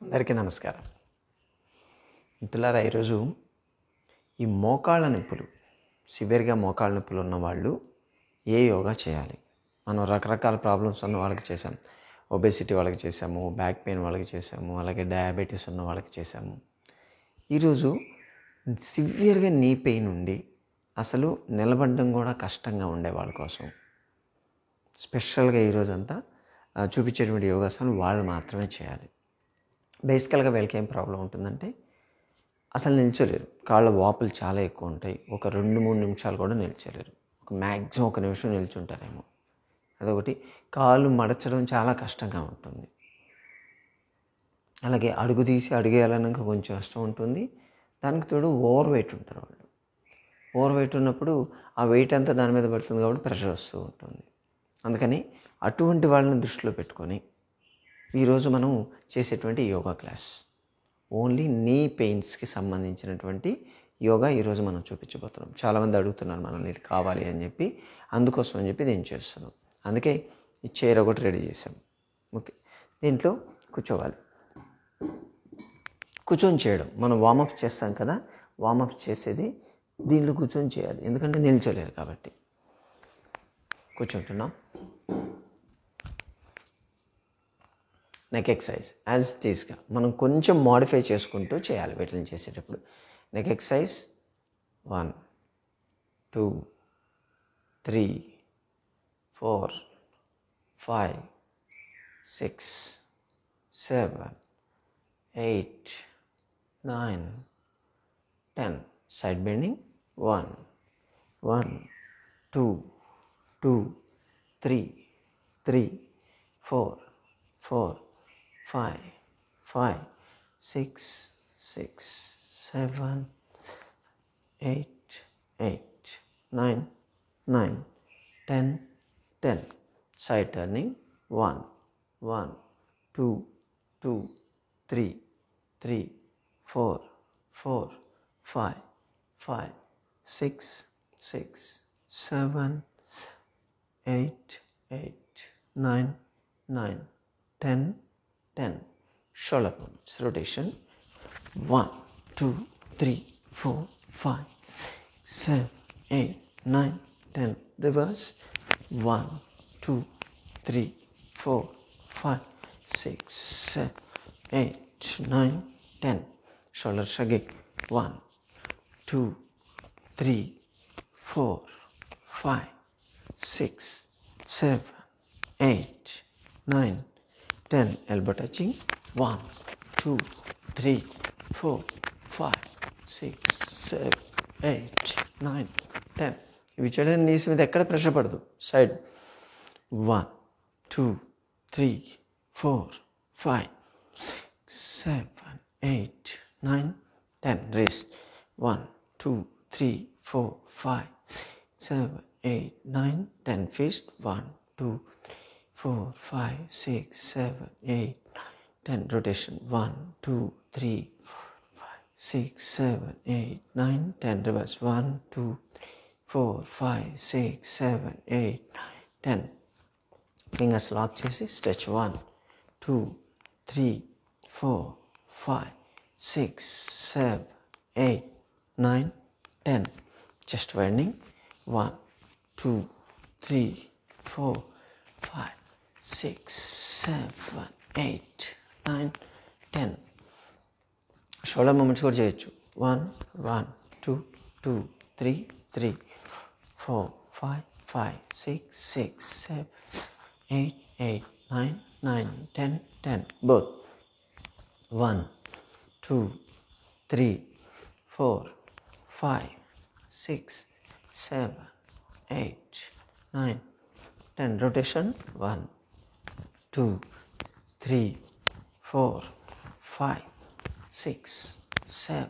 అందరికీ నమస్కారం. మిత్రులారా, ఈరోజు ఈ మోకాళ్ళ నొప్పులు, సివియర్గా మోకాళ్ళ నొప్పులు ఉన్నవాళ్ళు ఏ యోగా చేయాలి? మనం రకరకాల ప్రాబ్లమ్స్ ఉన్న వాళ్ళకి చేసాం. ఒబెసిటీ వాళ్ళకి చేసాము, బ్యాక్ పెయిన్ వాళ్ళకి చేసాము, అలాగే డయాబెటీస్ ఉన్న వాళ్ళకి చేసాము. ఈరోజు సివియర్గా నీ పెయిన్ ఉండి అసలు నిలబడడం కూడా కష్టంగా ఉండే వాళ్ళ కోసం స్పెషల్గా ఈరోజంతా చూపించేటువంటి యోగాసనాలు వాళ్ళు మాత్రమే చేయాలి. బేసికల్గా వీళ్ళకి ఏం ప్రాబ్లం ఉంటుందంటే అసలు నిల్చోలేరు. కాళ్ళ వాపులు చాలా ఎక్కువ ఉంటాయి. ఒక 2-3 నిమిషాలు కూడా నిల్చోలేరు. మ్యాక్సిమం 1 నిమిషం నిల్చుంటారేమో. అదొకటి. కాళ్ళు మడచడం చాలా కష్టంగా ఉంటుంది. అలాగే అడుగు తీసి అడుగేయాలన్నాక కొంచెం కష్టం ఉంటుంది. దానికి తోడు ఓవర్ వెయిట్ ఉంటారు వాళ్ళు. ఓవర్ వెయిట్ ఉన్నప్పుడు ఆ వెయిట్ అంతా దాని మీద పడుతుంది కాబట్టి ప్రెషర్ వస్తూ ఉంటుంది. అందుకని అటువంటి వాళ్ళని దృష్టిలో పెట్టుకొని ఈరోజు మనం చేసేటువంటి యోగా క్లాస్ ఓన్లీ నీ పెయిన్స్కి సంబంధించినటువంటి యోగా ఈరోజు మనం చూపించబోతున్నాం. చాలామంది అడుగుతున్నారు మనల్ని ఇది కావాలి అని చెప్పి, అందుకోసం అని చెప్పి నేను చేస్తున్నాం. అందుకే ఈ చైర్ ఒకటి రెడీ చేసాం. ఓకే, దీంట్లో కూర్చోవాలి. కూర్చొని చేయడం మనం వార్మప్ చేస్తాం కదా, వార్మప్ చేసేది దీంట్లో కూర్చొని చేయాలి. ఎందుకంటే నిల్చోలేరు కాబట్టి. కూర్చుంటున్నాం. నెక్ ఎక్సర్సైజ్ యాజ్ ఇట్ ఈస్గా మనం కొంచెం మోడిఫై చేసుకుంటూ చేయాలి వీటిని చేసేటప్పుడు. Neck exercise 1 2 3 4 5 6 7 8 9 10. Side bending 1 1 2 2 3 3 4 4 5 5 6 6 7 8 8 9 9 10 10. Side turning 1 1 2 2 3 3 4 4 5 5 6 6 7 8 8 9 9 10 10. Shoulder movements. Rotation 1 2 3 4 5 7 8 9 10. Reverse 1 2 3 4 5 6 7 8 9 10. Shoulder shrugging 1 2 3 4 5 6 7 8 9 10. Elbow touching 1 2 3 4 5 6 7 8 9 10. ఇవి చేయడానికి నీస్ మీద ఎక్కడ ప్రెషర్ పడదు. Side 1 2 3 4 5 7 8 9 10. Wrist 1 2 3 4 5 7 8 9 10. Fist 1 2 4 5 6 7 8 10. Rotation 1 2 3 4 5 6 7 8 9 10. Reverse 1 2 4 5 6 7 8 9 10. Fingers lock చేసి stretch 1 2 3 4 5 6 7 8 9 10. Chest widening 1 2 3 4 5 6 7 8 9 10. Shoulder moments కూడా చేయొచ్చు. 1 1 2 2 3 3 4 5 5 6 6 7 8 8 9 9 10 10. Both 1 2 3 4 5 6 7 8 9 10. Rotation 1 2 3 4 5 6 7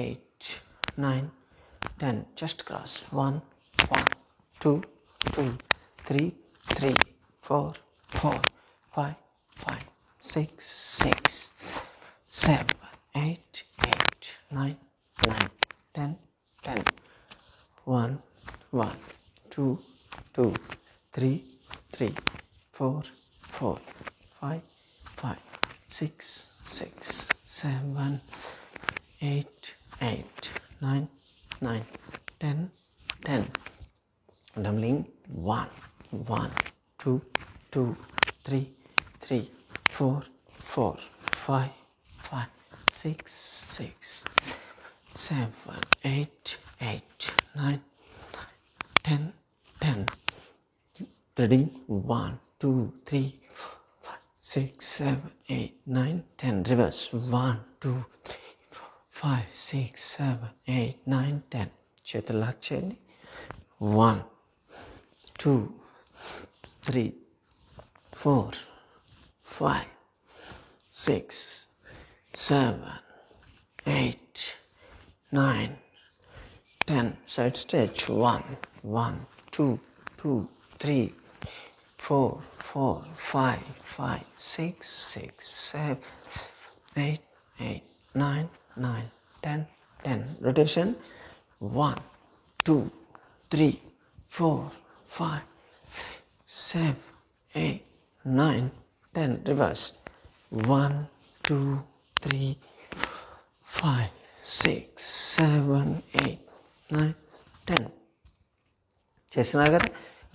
8 9 10. Just cross 1 1 2 2 3 3 4 4 5 5 6 6 7 8 8 9 9 10 10. 1 1 2 2 3 3 4 4 5 5 6, 6, 7, 8, 8, 9, 9, 10, 10. Doubling 1, 1, 2, 2, 3, 3, 4, 4, 5, 5, 6, 6, 7, 8, 8, 9, 10, 10. Threading 1, 2, 3, 4, 5, 6, 7, 8, 9, 10. Reverse 1, 2, 3, 4, 5, 6, 7, 8, 9, 10. చేతులు lock చేయండి. 1, 2, 3, 4, 5, 6, 7, 8, 9, 10. Side stretch. 1, 1, 2, 2, 3, 4, 4, 5, 5, 6, 6, 7, 8, 8, 9, 9, 10, 10. Rotation. 1, 2, 3, 4, 5, 7, 8, 9, 10. Reverse. 1, 2, 3, 5, 6, 7, 8, 9, 10. చేస్తున్నారు కదా.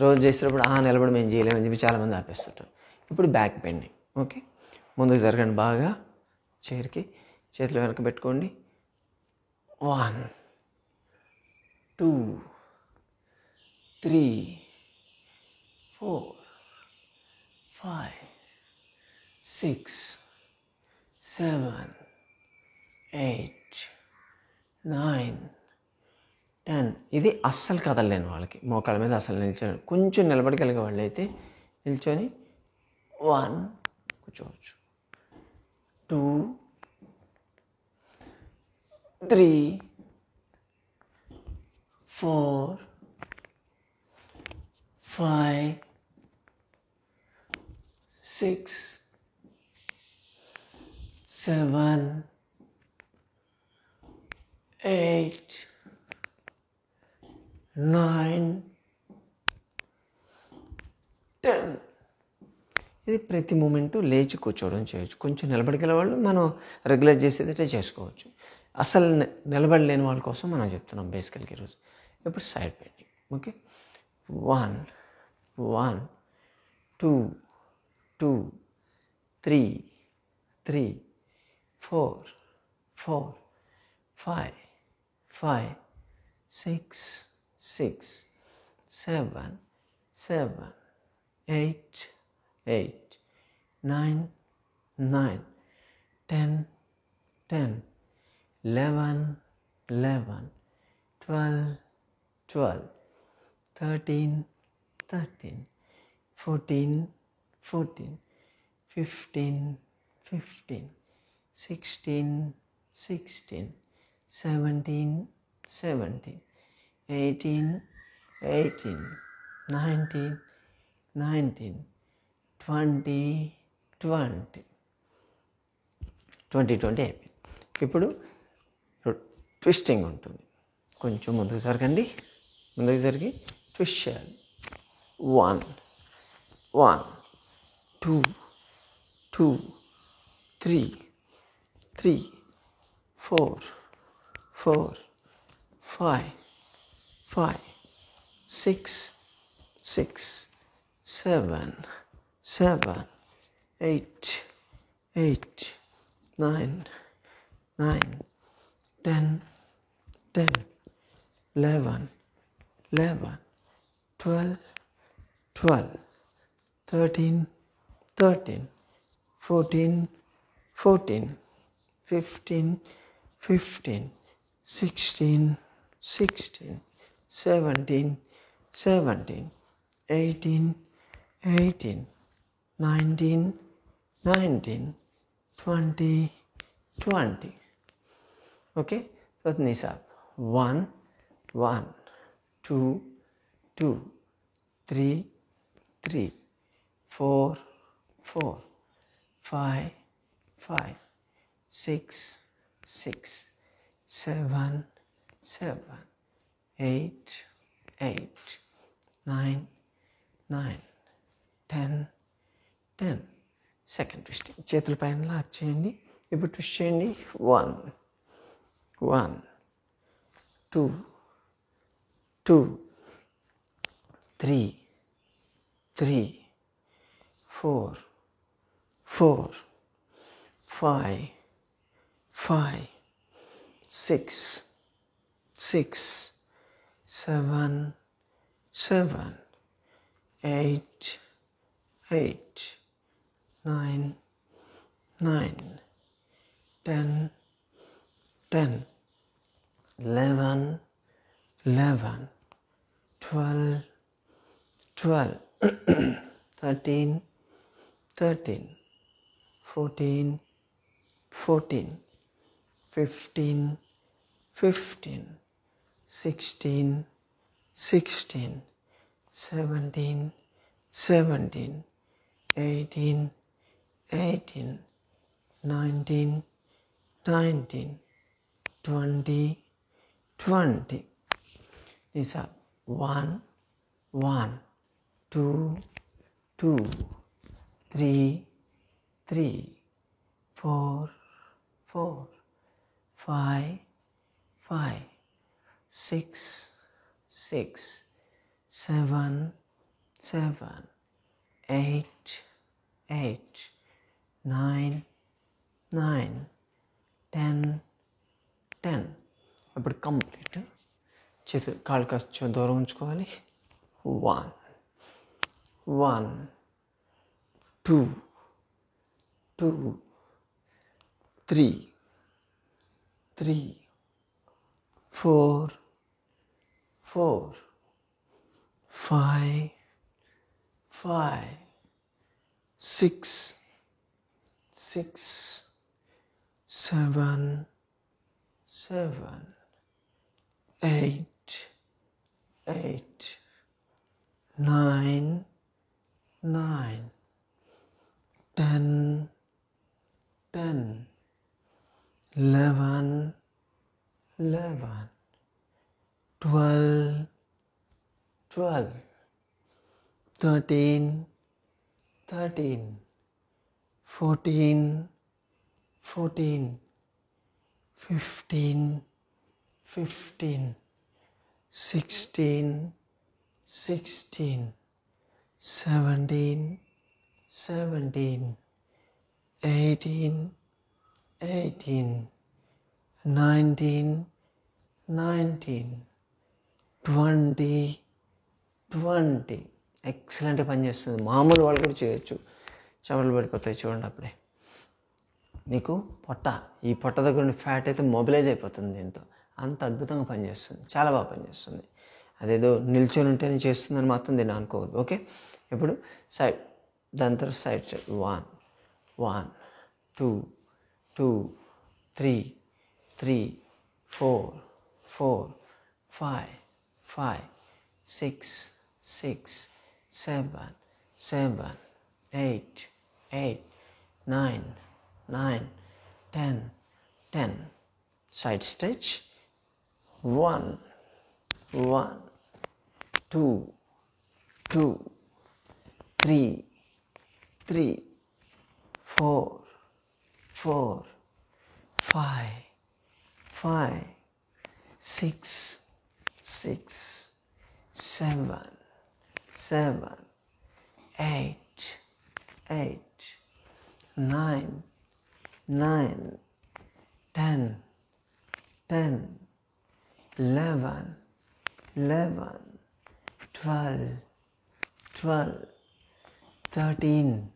రోజు చేసినప్పుడు నిలబడి మేము చేయలేమని చెప్పి చాలామంది ఆపేస్తుంటారు. ఇప్పుడు బ్యాక్ బెండింగ్. ఓకే, ముందుకు జరగండి బాగా. చైర్కి చేతులు వెనక పెట్టుకోండి. 1, 2, 3, 4, 5, 6, 7, 8, 9, 10. ఇది అస్సలు కదలలేని వాళ్ళకి, మోకాళ్ళ మీద అసలు నిల్చొని కొంచెం నిలబడగలిగే వాళ్ళు అయితే నిల్చొని 1 కూర్చోవచ్చు, 2, 3, 4, 5, 6, 7, 8, 9, 10. ఇది ప్రతి మూమెంటు లేచి కూర్చోవడం చేయొచ్చు. కొంచెం నిలబడిగల వాళ్ళు మనం రెగ్యులర్ చేసేదైతే చేసుకోవచ్చు. అసలు నిలబడలేని వాళ్ళ కోసం మనం చెప్తున్నాం బేసికల్గా ఈరోజు. ఇప్పుడు సైడ్ బెండింగ్. ఓకే, 1, 1, 2, 2, 3, 3, 4, 4, 5, 5, 6, 6, 7, 7, 8, 8, 9, 9, 10, 10, 11, 11, 12, 12, 13, 13, 14, 14, 15, 15, 16, 16, 17, 17, 18, 18, 19, 19, 20, 20, 20, 20 అయిపోయింది. ఇప్పుడు ట్విస్టింగ్ ఉంటుంది. కొంచెం ముందుకు జరగండి. ముందుకు జరిగి ట్విస్ట్ చేయాలి. 1, 1, 2, 2, 3, 3, 4, 4, 5, 5, 6, 6, 7, 7, 8, 8, 9, 9, 10, 10, 11, 11, 12, 12, 13, 13, 14, 14, 15, 15, 16, 16, 17, 17, 18, 18, 19, 19, 20, 20. Okay, so knees up. 1, 1, 2, 2, 3, 3, 4, 4, 5, 5, 6, 6, 7, 7, 8, 8, 9, 9, 10, 10. Second twisting. చేతుల పైన లాక్ చేయండి. ఇప్పుడు ట్విస్ట్ చేయండి. 1 1 2 2 3 3 4 4 5 5 6 6 7 7 8 8 9 9 10 10 11 11 12 12 13 13 14 14 15 15 16 16 17 17 18 18 19 19 20 20. These are 1 1 2 2 3 3 4 4 5 5 6 6 7 7 8 8 9 9 10 10. అప్పుడు కంప్లీట్. చేతులు కాళ్ళు కొంచెం దూరం ఉంచుకోవాలి. 1 1 2 2 3 3 4 4 5 5 6 6 7 7 8 8 9 9 10 10 11 11 12 12 13 13 14 14 15 15 16 16 17 17 18 18 19 19 20 20. ఎక్సలెంట్గా పనిచేస్తుంది. మామూలు వాళ్ళు కూడా చేయొచ్చు. చెమటలు పడిపోతాయి చూడండి. అప్పుడే మీకు ఈ పొట్ట దగ్గర ఉన్న ఫ్యాట్ అయితే మొబిలైజ్ అయిపోతుంది. దీంతో అంత అద్భుతంగా పనిచేస్తుంది. చాలా బాగా పనిచేస్తుంది. అదేదో నిల్చొని ఉంటేనే చేస్తుందని మాత్రం దీన్ని అనుకోవద్దు. ఓకే, ఇప్పుడు సైడ్, దాని తర్వాత సైడ్ 1 1 2 2 3 3 4 4 5 5 6 6 7 7 8 8 9 9 10 10. Side stretch. 1 1 2 2 3 3 4 4 5 5 6 6 7 7 8 8 9 9 10 10 11 11 12 12 13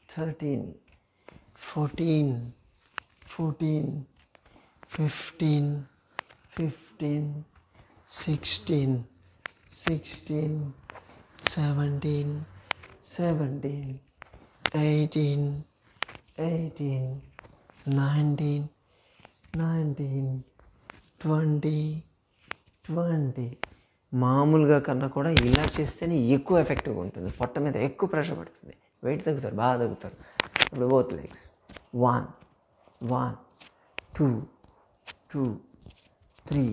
13 14 14 15 15 16 16 17 17 18 18 19 19 20 20. మామూలుగా కన్నా కూడా ఇలా చేస్తేనే ఎక్కువ ఎఫెక్టివ్గా ఉంటుంది. పొట్ట మీద ఎక్కువ ప్రెషర్ పడుతుంది. వెయిట్ తగ్గుతారు, బాగా తగ్గుతారు. ఇప్పుడు both legs 1 1 2 2 3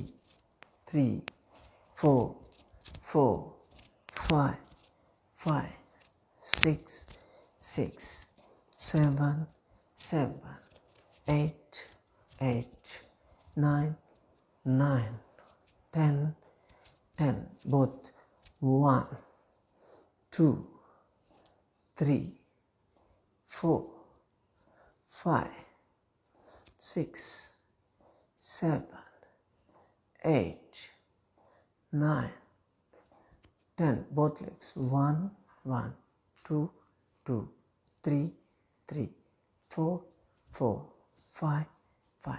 3 4 4 5 5 6 6 7, 7, 8, 8, 9, 9, 10, 10. Both 1, 2, 3, 4, 5, 6, 7, 8, 9, 10. Both legs 1, 1, 2, 2, 3, 3, 4, 4, 5, 5,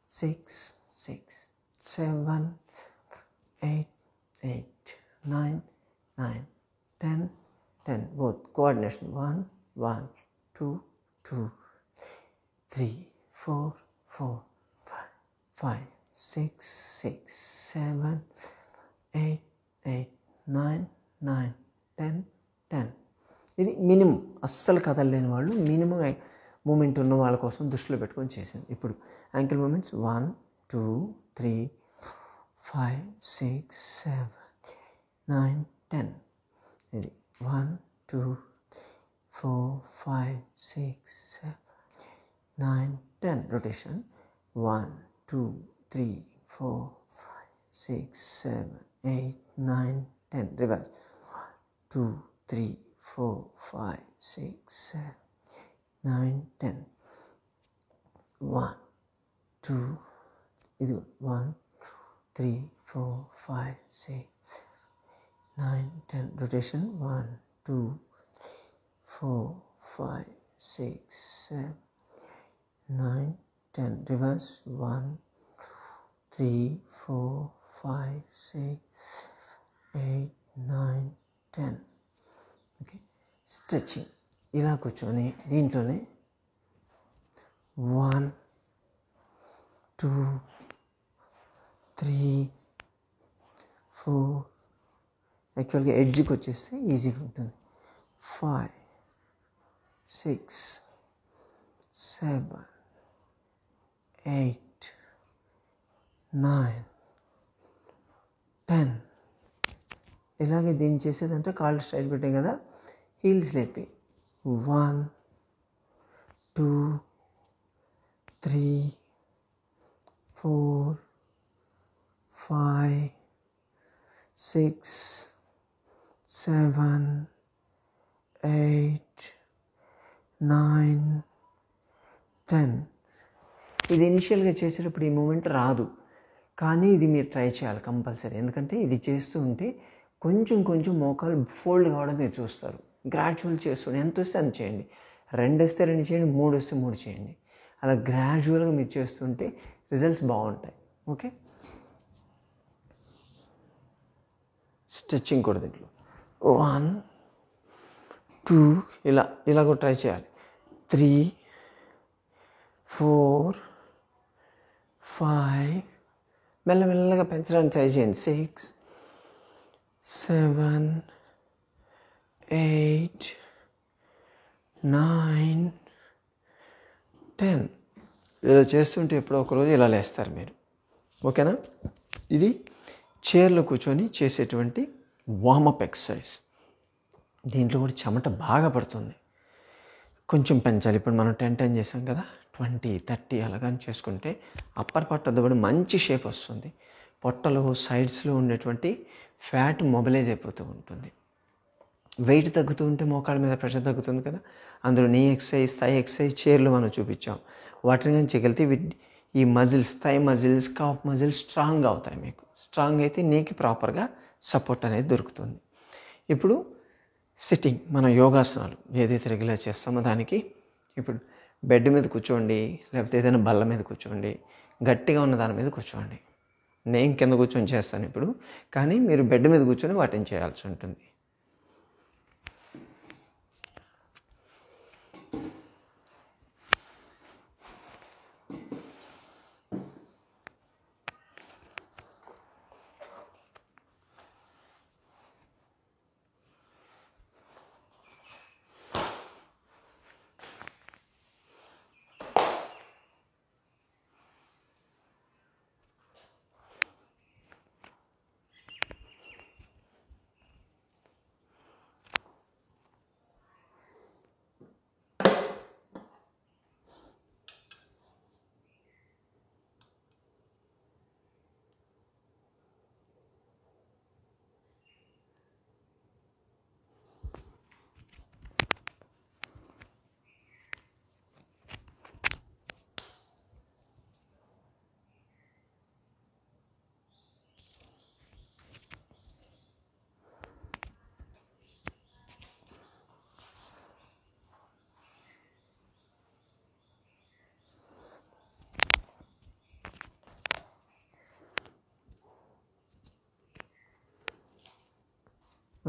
6, 6, 7, 8, 8, 9, 9, 10, 10. Both coordination 1, 1, 2, 2, 3, 4, 4, 5, 5, 6, 6, 7, 8, 8, 9, 9, 10, 10. ఇది మినిమం, అస్సలు కదలలేని వాళ్ళు మినిమం మూమెంట్ ఉన్న వాళ్ళ కోసం దృష్టిలో పెట్టుకొని చేసింది. ఇప్పుడు యాంకిల్ మూమెంట్స్ 1, 2, 3, 5, 6, 7, 9, 10. ఇది 1, 2, 4, 5, 6, 7, 9, 10. Rotation 1, 2, 3, 4, 5, 6, 7, 8, 9, 10. Reverse 1, 2, 3, 4, 5, 6, 7, 9, 10. 1, 2, ఇది 1, 3, 4, 5, 6, 9, 10. Rotation 1, 2, 4, 5, 6, 7, 9, 10. Reverse 1, 3, 4, 5, 6, 8, 9, 10. ఓకే, స్ట్రెచ్చింగ్ ఇలా కూర్చొని దీంట్లోనే 1, 2, 3, 4, యాక్చువల్గా ఎడ్జ్కి వచ్చేస్తే ఈజీగా ఉంటుంది. 5, 6, 7, 8, 9, 10. ఇలాగే దీన్ని చేసేదంటే కాళ్ళు స్ట్రైట్ పెట్టాం కదా, హీల్స్ లేపి 1, 2, 3, 4, 5, 6, 7, 8, 9, 10. ఇది ఇనిషియల్గా చేసేటప్పుడు ఈ మూమెంట్ రాదు, కానీ ఇది మీరు ట్రై చేయాలి కంపల్సరీ. ఎందుకంటే ఇది చేస్తూ ఉంటే కొంచెం కొంచెం మోకాలు ఫోల్డ్ కావడం మీరు చూస్తారు. గ్రాడ్యువల్ చేస్తుండే, ఎంత వస్తే అంత చేయండి. 2 వస్తే 2 చేయండి, 3 వస్తే 3 చేయండి. అలా గ్రాడ్యువల్గా మీరు చేస్తుంటే రిజల్ట్స్ బాగుంటాయి. ఓకే, స్ట్రెచ్చింగ్ కూడా దీంట్లో 1, 2 ఇలా కూడా ట్రై చేయాలి. 3, 4, 5 మెల్లమెల్లగా పెంచడానికి ట్రై చేయండి. 6, 7, 8, 9, 10. ఇలా చేస్తుంటే ఎప్పుడో ఒకరోజు ఇలా లేస్తారు మీరు. ఓకేనా, ఇది చైర్లో కూర్చొని చేసేటువంటి వార్మప్ ఎక్సర్సైజ్. దీంట్లో కూడా చెమట బాగా పడుతుంది, కొంచెం పెంచాలి. ఇప్పుడు మనం 10 చేసాం కదా, 20, 30 అలాగని చేసుకుంటే అప్పర్ పార్ట్ అద్దబడి మంచి షేప్ వస్తుంది. పొట్టలో సైడ్స్లో ఉండేటువంటి ఫ్యాట్ మొబిలైజ్ అయిపోతూ ఉంటుంది. వెయిట్ తగ్గుతూ ఉంటే మోకాళ్ళ మీద ప్రెషర్ తగ్గుతుంది కదా. అందులో నీ ఎక్సర్సైజ్, థై ఎక్సర్సైజ్ చైర్లో మనం చూపించాం. వాటిని కానీ చేయగలిగితే ఈ muscles, thigh muscles, calf muscles strong అవుతాయి. మీకు స్ట్రాంగ్ అయితే నీకు ప్రాపర్గా సపోర్ట్ అనేది దొరుకుతుంది. ఇప్పుడు సిట్టింగ్, మన యోగాసనాలు ఏదైతే రెగ్యులర్ చేస్తామో దానికి ఇప్పుడు బెడ్ మీద కూర్చోండి, లేకపోతే ఏదైనా బల్ల మీద కూర్చోండి, గట్టిగా ఉన్న దాని మీద కూర్చోండి. నేను కింద కూర్చొని చేస్తాను ఇప్పుడు, కానీ మీరు బెడ్ మీద కూర్చొని వాటిని చేయాల్సి ఉంటుంది.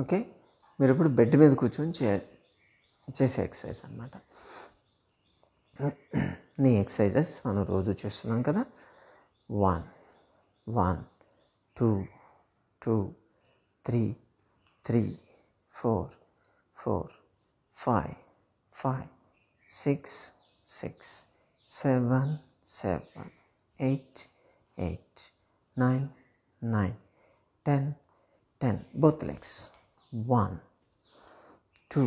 ఓకే, మీరు ఇప్పుడు బెడ్ మీద కూర్చొని చేసే ఎక్సర్సైజ్ అనమాట. నీ ఎక్సర్సైజెస్ మనం రోజు చేస్తున్నాం కదా. 1 1 2 2 3 3 4 4 5 5 6 6 7 7 8 8 9 9 10 10. Both legs. 1 2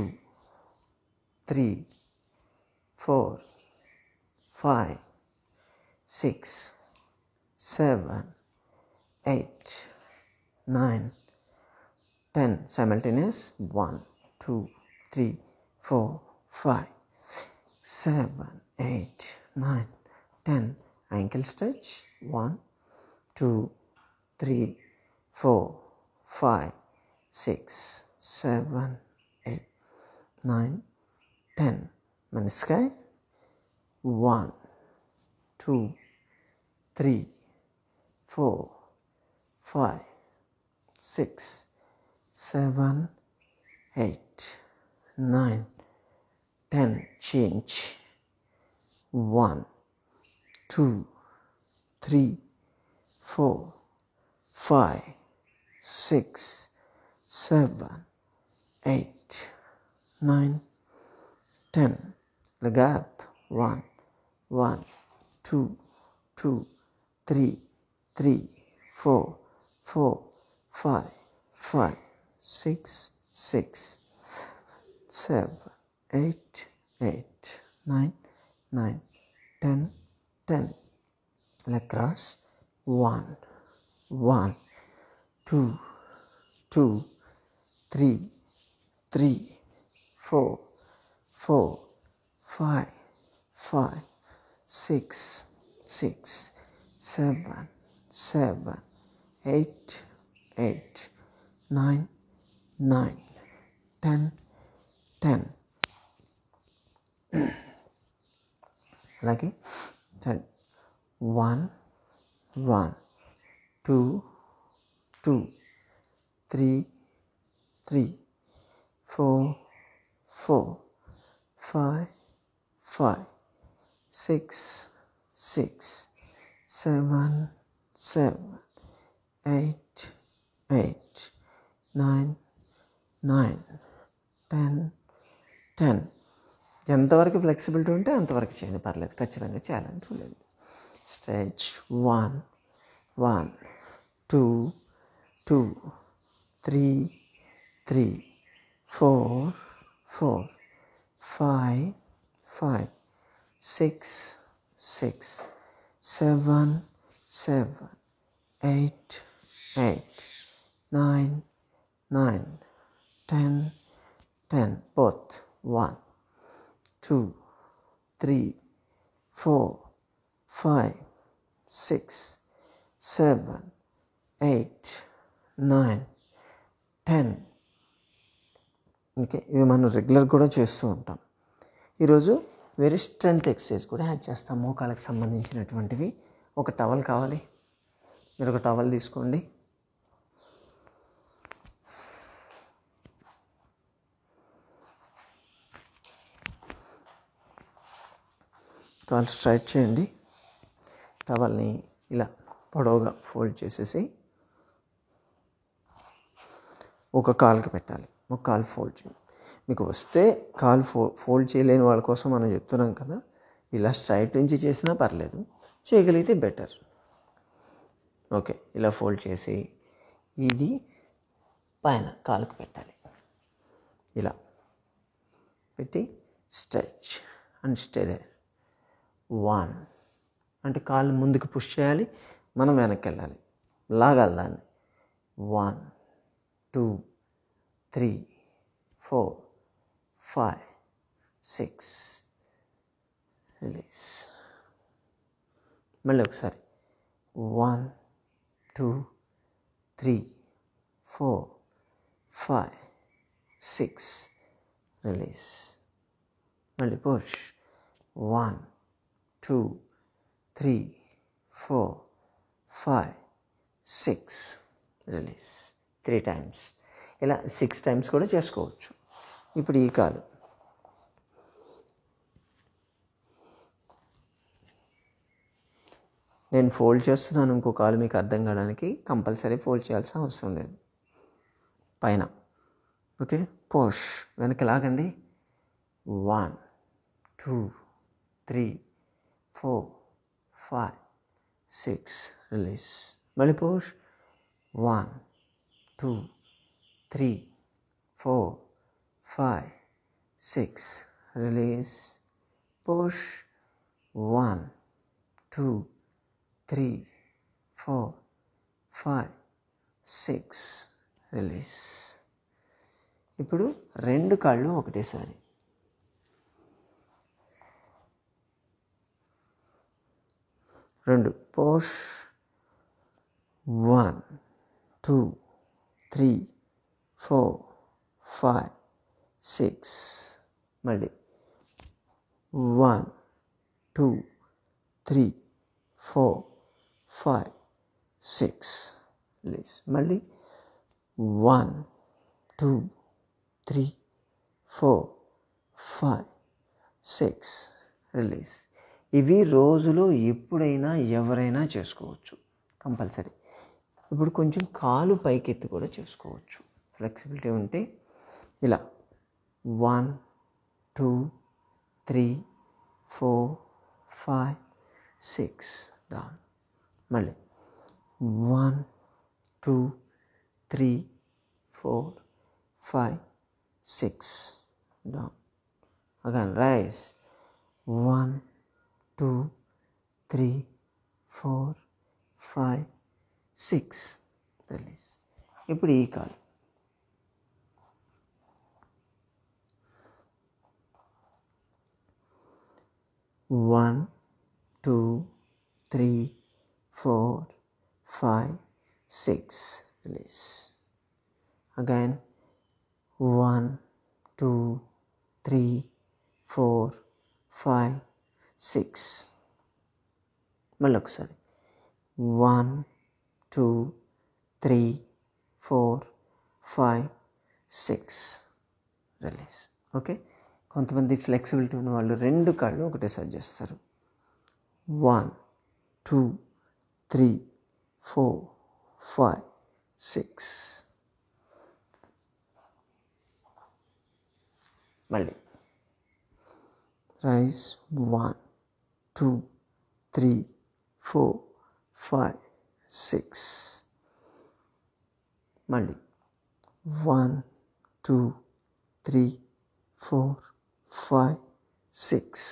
3 4 5 6 7 8 9 10. Simultaneous. 1 2 3 4 5 7 8 9 10. Ankle stretch. 1 2 3 4 5 6 7 8 9 10. Menisci. 1 2 3 4 5 6 7 8 9 10. Change. 1 2 3 4 5 6 7 8 9 10. Leg up. 1 1 2 2 3 3 4 4 5 5 6 6 7 8 8 9 9 10 10. Leg cross. 1 1 2 2 3 3 4 4 5 5 6 6 7 7 8 8 9 9 10 10. అలాగే 1 1 2 2 3 3 4 4 5 5 6 6 7 7 8 8 9 9 10 10. ఎంతవరకు ఫ్లెక్సిబిలిటీ ఉంటే అంతవరకు చేయండి, పర్లేదు. ఖచ్చితంగా చేయాలని చూడండి. స్ట్రెచ్. 1 1 2 2 3 3 4 4 5 5 6 6 7 7 8 8 9 9 10 10. Both. 1 2 3 4 5 6 7 8 9 10. ఓకే, ఇవి మనం రెగ్యులర్ కూడా చేస్తూ ఉంటాం. ఈరోజు వేరే స్ట్రెంగ్త్ ఎక్సర్సైజ్ కూడా యాడ్ చేస్తాం, మోకాళ్ళకి సంబంధించినటువంటివి. ఒక టవల్ కావాలి, మీరు ఒక టవల్ తీసుకోండి. కాలు స్ట్రైట్ చేయండి. టవల్ని ఇలా పొడవుగా ఫోల్డ్ చేసేసి ఒక కాలుకి పెట్టాలి, ఒక కాలు ఫోల్డ్ చేయండి. మీకు వస్తే కాలు ఫోల్డ్ చేయలేని వాళ్ళ కోసం మనం చెప్తున్నాం కదా, ఇలా స్ట్రైట్ నుంచి చేసినా పర్లేదు, చేయగలిగితే బెటర్. ఓకే, ఇలా ఫోల్డ్ చేసి ఇది పైన కాలుకి పెట్టాలి. ఇలా పెట్టి స్ట్రెచ్ అండ్ స్టే దేర్. 1 అంటే కాళ్ళు ముందుకు పుష్ చేయాలి, మనం వెనక్కి వెళ్ళాలి, లాగాలి దాన్ని. 1 2 3 4 5 6 రిలీజ్. మళ్ళీ ఒకసారి 1 2 3 4 5 6 రిలీజ్. మళ్ళీ పుష్. 1 2 3 4 5 6 రిలీజ్. 3 times. ఇలా 6 టైమ్స్ కూడా చేసుకోవచ్చు. ఇప్పుడు ఈ కాలు నేను ఫోల్డ్ చేస్తున్నాను. ఇంకో కాలు మీకు అర్థం కావడానికి కంపల్సరీ ఫోల్డ్ చేయాల్సిన అవసరం లేదు. పైన ఓకే, పుష్, వెనక్కి లాగండి. 1 2 3 4 5 6 రిలీజ్. మళ్ళీ పుష్. 1 2 3 4 5 6 రిలీజ్. పుష్. 1 2 3 4 5 6 రిలీజ్. ఇప్పుడు 2 కాళ్ళు ఒకటేసారి. రెండు పుష్. 1 2 3 4 5 6. మళ్ళీ 1 2 3 4 5 6 రిలీజ్. మళ్ళీ 1 2 3 4 5 6 రిలీజ్. ఇవి రోజులో ఎప్పుడైనా ఎవరైనా చేసుకోవచ్చు కంపల్సరీ. ఇప్పుడు కొంచెం కాలు పైకెత్తి కూడా చేసుకోవచ్చు. ఫ్లెక్సిబిలిటీ ఉంటే ఇలా 1 2 3 4 5 6 డౌన్. మళ్ళీ 1 2 3 4 5 6 డౌన్. Again rise. 1 2 3 4 5 6 రిలీజ్. ఇప్పుడు ఈ కాలు 1 2 3 4 5 6 రిలీజ్. అగైన్ 1 2 3 4 5 6. మళ్ళీ ఒకసారి 1 2 3 4 5 6 రిలీజ్. ఓకే, కొంతమంది ఫ్లెక్సిబిలిటీ ఉన్న వాళ్ళు 2 కాళ్ళు ఒకటేసారి చేస్తారు. 1 2 3 4 5 6. మళ్ళీ రైజ్. 1 2 3 4 5 6. మళ్ళీ 1 2 3 4 5 6.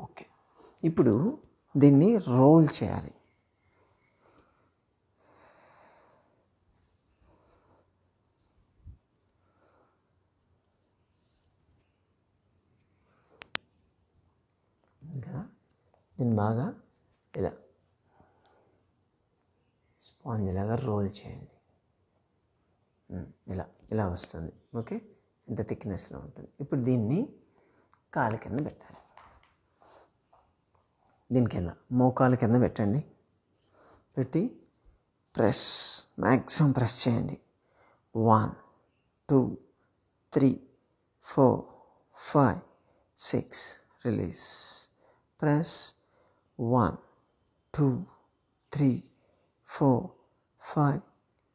ఓకే, ఇప్పుడు దీన్ని రోల్ చేయాలి. ఇంకా దీన్ని బాగా ఇలా స్పాంజ్ లాగా రోల్ చేయండి. ఇలా ఇలా వస్తుంది. ఓకే, ఇంత థిక్నెస్లో ఉంటుంది. ఇప్పుడు దీన్ని కాలు కింద పెట్టాలి. దీని కింద మోకాలు కింద పెట్టండి. పెట్టి ప్రెస్, మ్యాక్సిమం ప్రెస్ చేయండి. 1 2 3 4 5 6 రిలీజ్. ప్రెస్. 1 2 3 4 5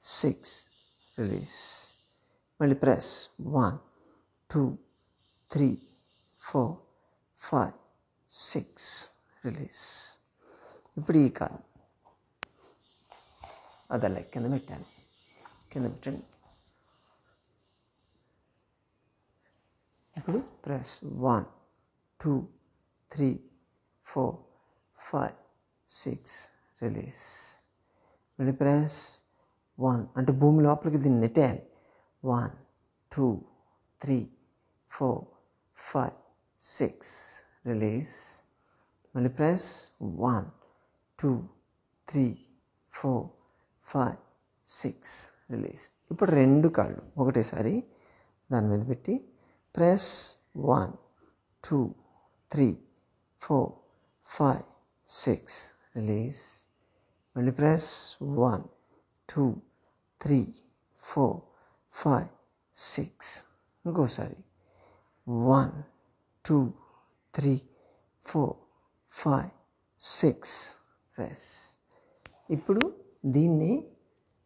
6 రిలీజ్. మళ్ళీ ప్రెస్. 1 2 3 4 5 6 రిలీజ్. ఇప్పుడు ఈ కాలు అదలా కింద పెట్టాలి. కింద పెట్టండి. ఇప్పుడు ప్రెస్. 1 2 3 4 5 6 రిలీజ్. మళ్ళీ ప్రెస్. 1 అంటే భూమి లోపలికి దీన్ని నెట్టేయాలి. 1 2 3 4 5 6 రిలీజ్. మళ్ళీ ప్రెస్. 1 2 3 4 5 6 రిలీజ్. ఇప్పుడు 2 కాళ్ళు ఒకటేసారి దాని మీద పెట్టి ప్రెస్. 1 2 3 4 5 6 రిలీజ్. మళ్ళీ ప్రెస్. 1 2 3 4 5 6. ఇంకోసారి 1 2 3 4 5 6. ప్రెస్. ఇప్పుడు దీన్ని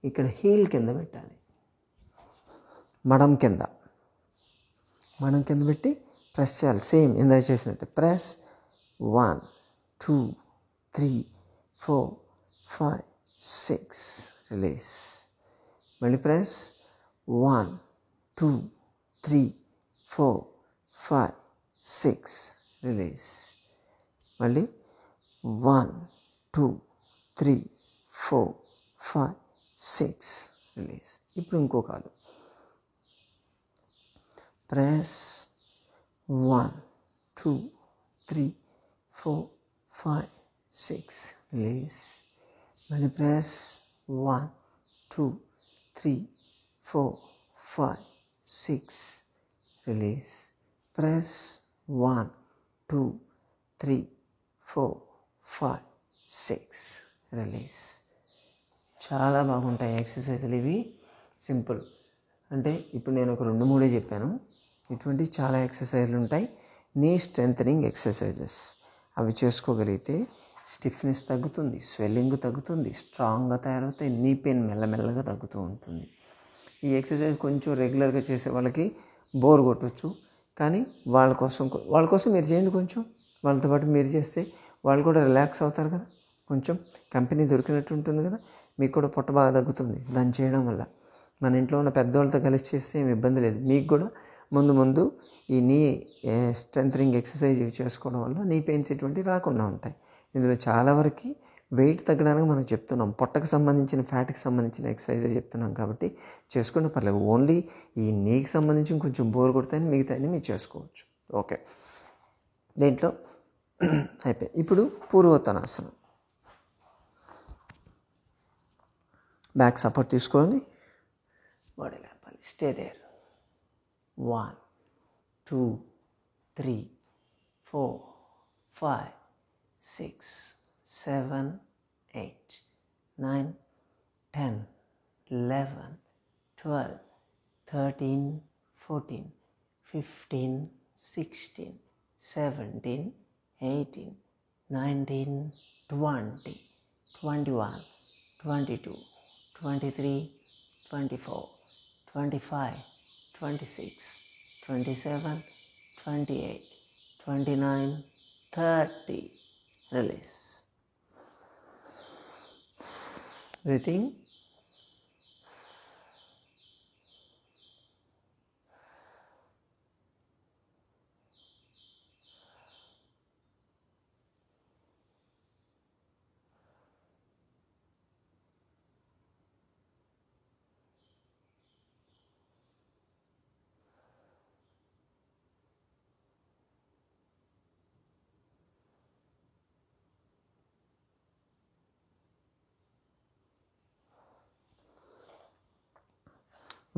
ఇక్కడ హీల్ కింద పెట్టాలి, మడం కింద పెట్టి ప్రెస్ చేయాలి. సేమ్ ఇందాక చేసినట్టు ప్రెస్. 1 2 3 4 5 6. రిలీజ్. మళ్ళీ ప్రెస్. 1 2 3 4 5 6. రిలీజ్. మళ్ళీ 1 2 3 4 5 6. రిలీజ్. ఇప్పుడు ఇంకో కాలు. ప్రెస్. 1 2 3 4 5 6. రిలీజ్. మళ్ళీ ప్రెస్. 1 2 3 4 5 6. రిలీజ్. ప్రెస్. 1 2 3 4 5 6. రిలీజ్. చాలా బాగుంటాయి ఎక్సర్సైజులు ఇవి. సింపుల్. అంటే ఇప్పుడు నేను ఒక 2-3 చెప్పాను. ఇటువంటి చాలా ఎక్సర్సైజులు ఉంటాయి. నీ స్ట్రెంథనింగ్ ఎక్సర్సైజెస్. అవి చేసుకోగలిగితే స్టిఫ్నెస్ తగ్గుతుంది, స్వెల్లింగ్ తగ్గుతుంది, స్ట్రాంగ్గా తయారవుతాయి, నీ పెయిన్ మెల్లమెల్లగా తగ్గుతూ ఉంటుంది. ఈ ఎక్సర్సైజ్ కొంచెం రెగ్యులర్గా చేసే వాళ్ళకి బోర్ కొట్టవచ్చు, కానీ వాళ్ళ కోసం మీరు చేయండి. కొంచెం వాళ్ళతో పాటు మీరు చేస్తే వాళ్ళు కూడా రిలాక్స్ అవుతారు కదా, కొంచెం కంపెనీ దొరికినట్టు ఉంటుంది కదా, మీకు కూడా పొట్ట బాగా తగ్గుతుంది దాన్ని చేయడం వల్ల. మన ఇంట్లో ఉన్న పెద్దవాళ్ళతో కలిసి చేస్తే ఏమి ఇబ్బంది లేదు. మీకు కూడా ముందు ఈ నీ స్ట్రెంథనింగ్ ఎక్సర్సైజ్ చేసుకోవడం వల్ల నీ పెయిన్స్ ఇటువంటివి రాకుండా ఉంటాయి. ఇందులో చాలా వరకు వెయిట్ తగ్గడానికి మనం చెప్తున్నాం, పొట్టకు సంబంధించిన ఫ్యాట్కి సంబంధించిన ఎక్సర్సైజే చెప్తున్నాం కాబట్టి చేసుకుంటే పర్లేదు. ఓన్లీ ఈ నీకి సంబంధించి కొంచెం బోర్ కొడితే మిగతా మీరు చేసుకోవచ్చు. ఓకే, దీంట్లో అయిపోయింది. ఇప్పుడు పూర్వోత్తనాసనం. బ్యాక్ సపోర్ట్ తీసుకొని బాడీ లేపాలి. Stay there. 1 2 3 4 5 6 7 8 9 10 11 12 13 14 15 16 17 18 19 20 21 22 23 24 25 26 27 28 29 30. Release. Breathing.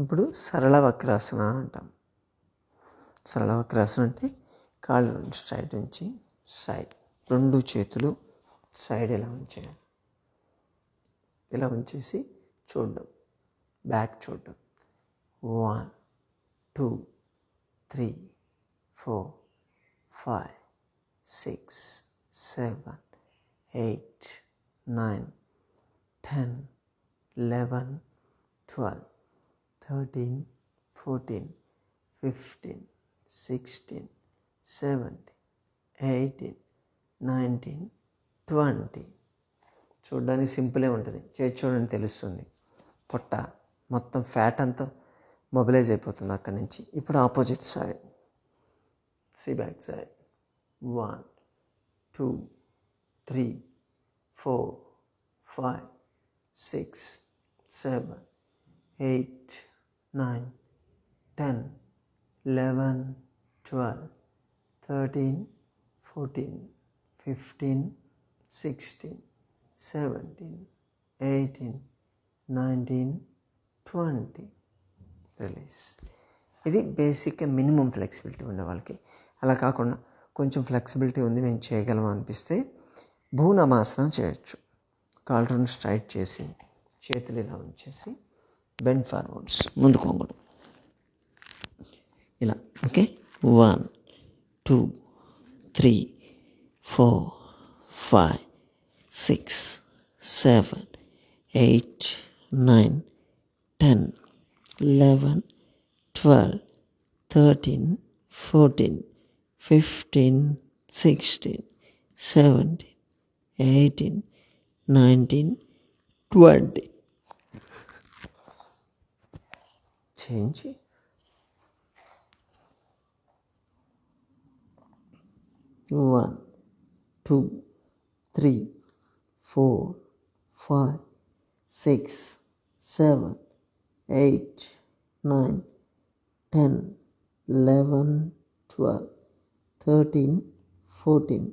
ఇప్పుడు సరళ వక్రాసన అంటాం. సరళ వక్రాసన అంటే కాళ్ళు స్ట్రైట్ ఉంచి సైడ్, 2 చేతులు సైడ్ ఇలా ఉంచేయాలి. ఇలా ఉంచేసి చూడడం, బ్యాక్ చూడడం. 1 2 3 4 5 6 7 8 9 10 11 12 13 14 15 16 17 18 19 20. చూడడానికి సింపులే ఉంటుంది, చేసి చూడండి తెలుస్తుంది. పొట్ట మొత్తం ఫ్యాట్ అంతా మొబిలైజ్ అయిపోతుంది అక్కడి నుంచి. ఇప్పుడు opposite side, back side. 1 2 3 4 5 6 7 8 9 10 11 12 13 14 15 16 17 18 19 20. Release. ఇది బేసిక్గా మినిమం ఫ్లెక్సిబిలిటీ ఉండే వాళ్ళకి. అలా కాకుండా కొంచెం ఫ్లెక్సిబిలిటీ ఉంది మేము చేయగలం అనిపిస్తే భూనమాసనం చేయొచ్చు. కాళ్ళను స్ట్రైట్ చేసి చేతులు ఇలా ఉంచేసి బెండ్ ఫార్వర్డ్స్, ముందుకు వంగడం. ఇలా. Okay, 1 2 3 4 5 6 7 8 9 10 11 12 13 14 15 16 17 18 19 20 change. 1 2 3 4 5 6 7 8 9 10 11 12 13 14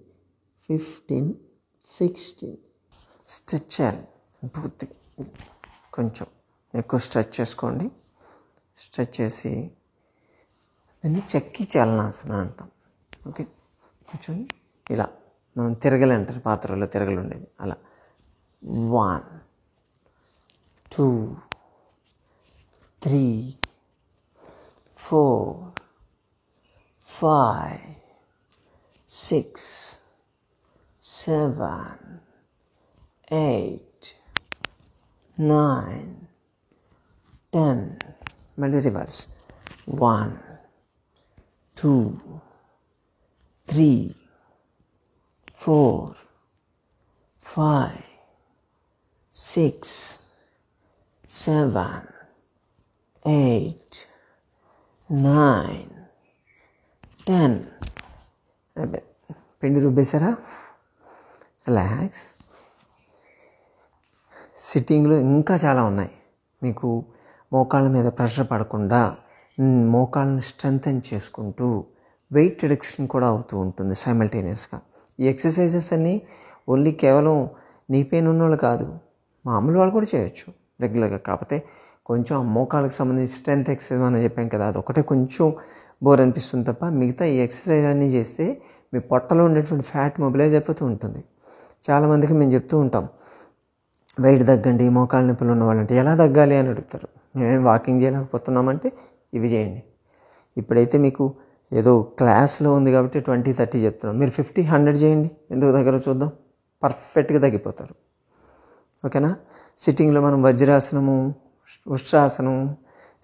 15 16. స్ట్రెచ్ చేయాలి పూర్తిగా. కొంచెం ఎక్కువ స్ట్రెచ్ చేసుకోండి. స్ట్రెచ్ చేసి దాన్ని చెక్కి చలనాసన అంటాం. ఓకే, కొంచెం ఇలా మనం తిరగలి అంటారు, పాత్రలో తిరగలు ఉండేది అలా. 1 2 3 4 5 6 7 8 9 10. మళ్ళీ రివర్స్. 1 2 3 4 5 6 7 8 9 10. అదే పిండి రుబ్బేశారా? రిలాక్స్. సిట్టింగ్లో ఇంకా చాలా ఉన్నాయి. మీకు మోకాళ్ళ మీద ప్రెషర్ పడకుండా మోకాళ్ళని స్ట్రెంగ్తెన్ చేసుకుంటూ వెయిట్ రిడక్షన్ కూడా అవుతూ ఉంటుంది సైమల్టేనియస్గా. ఈ ఎక్సర్సైజెస్ అన్నీ ఓన్లీ కేవలం నీ పెయిన్ ఉన్నవాళ్ళు కాదు, మామూలు వాళ్ళు కూడా చేయొచ్చు రెగ్యులర్గా. కాకపోతే కొంచెం మోకాళ్ళకి సంబంధించి స్ట్రెంత్ ఎక్సర్సైజ్ అని చెప్పాం కదా, అదొకటే కొంచెం బోర్ అనిపిస్తుంది తప్ప మిగతా ఈ ఎక్సర్సైజ్ అన్నీ చేస్తే మీ పొట్టలో ఉండేటువంటి ఫ్యాట్ మొబిలైజ్ అయిపోతూ ఉంటుంది. చాలామందికి మేము చెప్తూ ఉంటాం, వెయిట్ తగ్గండి, మోకాళ్ళ నొప్పులు ఉన్న వాళ్ళంటే ఎలా తగ్గాలి అని అడుగుతారు. మేమేం వాకింగ్ చేయలేకపోతున్నామంటే ఇవి చేయండి. ఇప్పుడైతే మీకు ఏదో క్లాస్లో ఉంది కాబట్టి 20 30 చెప్తున్నాం. మీరు 50 100 చేయండి, ఎందుకు దగ్గర చూద్దాం, పర్ఫెక్ట్గా తగ్గిపోతారు. ఓకేనా? సిట్టింగ్లో మనం వజ్రాసనము, ఉష్ట్రాసనం,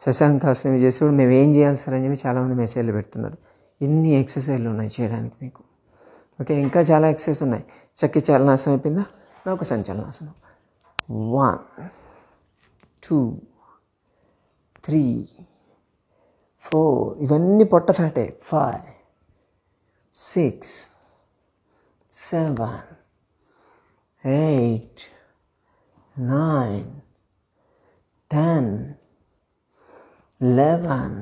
శశాంకాసనం చేసేప్పుడు మేము ఏం చేయాలి సార్ అని చెప్పి చాలామంది మెసేజ్లు పెడుతున్నారు. ఇన్ని ఎక్సర్సైజ్లు ఉన్నాయి చేయడానికి మీకు. ఓకే, ఇంకా చాలా ఎక్సర్సైజ్ ఉన్నాయి. చక్కి చలనాసనం అయిపోయిందా? నాకు సంచలనాసనం. 1 2 3 4 ఇవన్నీ పొట్ట ఫ్యాటే. 5 6 7 8 9 10 11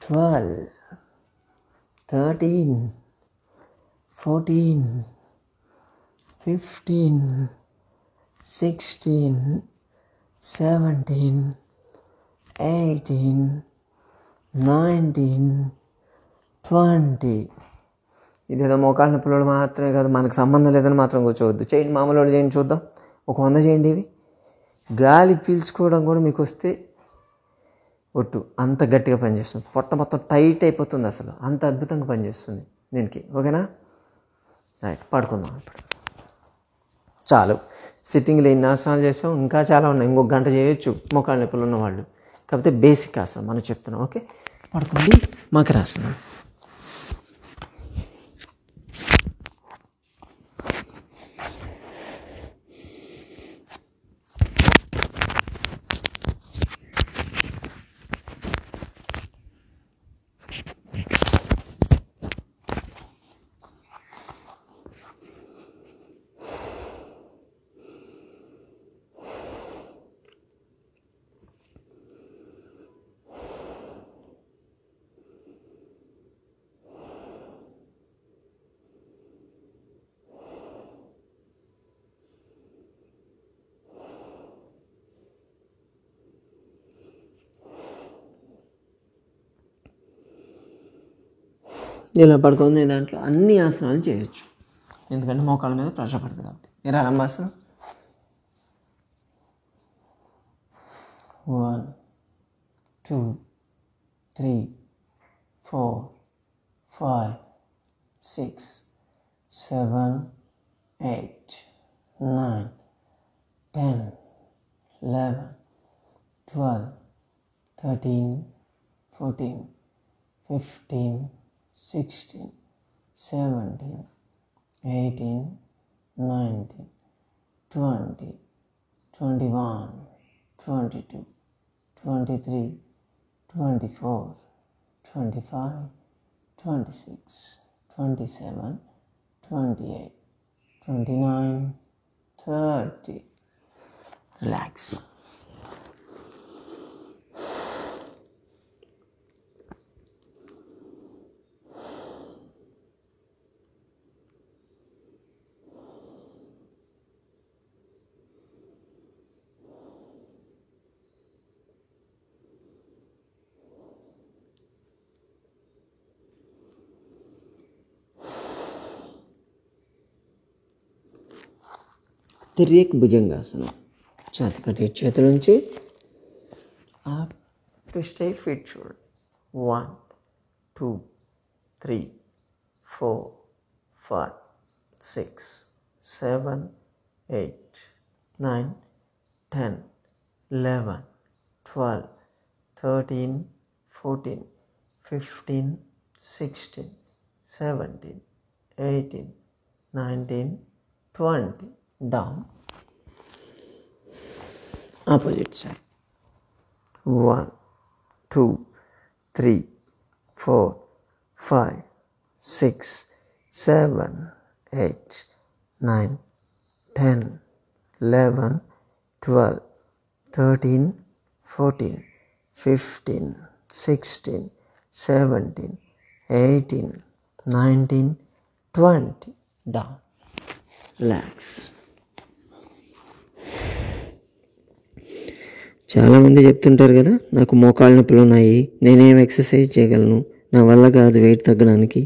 12 13 14 15 16 17 18 19 20. ఇదేదో మోకాళ్ళ నొప్పులు మాత్రమే కాదు, మనకు సంబంధం లేదని మాత్రం కూర్చోవద్దు. చేయండి, మామూలు వాళ్ళు చేయండి చూద్దాం. ఒక 100 చేయండి. ఇవి గాలి పీల్చుకోవడం కూడా మీకు వస్తే ఒట్టు అంత గట్టిగా పనిచేస్తుంది. పొట్ట మొత్తం టైట్ అయిపోతుంది, అసలు అంత అద్భుతంగా పనిచేస్తుంది దీనికి. ఓకేనా? రైట్, పడుకుందాం ఇప్పుడు. చాలు, సిట్టింగ్లో ఎన్ని ఆసనాలు చేసాం, ఇంకా చాలా ఉన్నాయి. ఇంకొక గంట చేయొచ్చు మోకాళ్ళ నొప్పులు ఉన్నవాళ్ళు. కాకపోతే బేసిక్ ఆసనం మనం చెప్తున్నాం. ఓకే, పడుకోండి. మకరాసనం. ఇలా పడుకొని దాంట్లో అన్ని ఆసనాలు చేయొచ్చు, ఎందుకంటే మోకాళ్ళ మీద ప్రెషర్ పడుతుంది కాబట్టి. నిరాళంబాసనం. 1 2 3 4, 5, 6, 7, 8, 9, 10, 11, 12, 13, 14, 15, 16, 17, 18, 19, 20, 21, 22, 23, 24, 25, 26, 27, 28, 29, 30. Relax. తిర్యక్ భుజంగాసనం. ఛాతి కట్టి చేతుల నుంచి అప్ ట్విస్ట్ అయ్యి ఫీట్ చూడండి. 1, 2, 3, 4, 5, 6, 7, 8, 9, 10, 11, 12, 13, 14, 15, 16, 17, 18, 19, 20. Down. Opposite side. 1, 2, 3, 4, 5, 6, 7, 8, 9, 10, 11, 12, 13, 14, 15, 16, 17, 18, 19, 20. Down. Relax. చాలామంది చెప్తుంటారు కదా, నాకు మోకాళ్ళ నొప్పులు ఉన్నాయి, నేనేం ఎక్సర్సైజ్ చేయగలను, నా వల్ల కాదు వెయిట్ తగ్గడానికి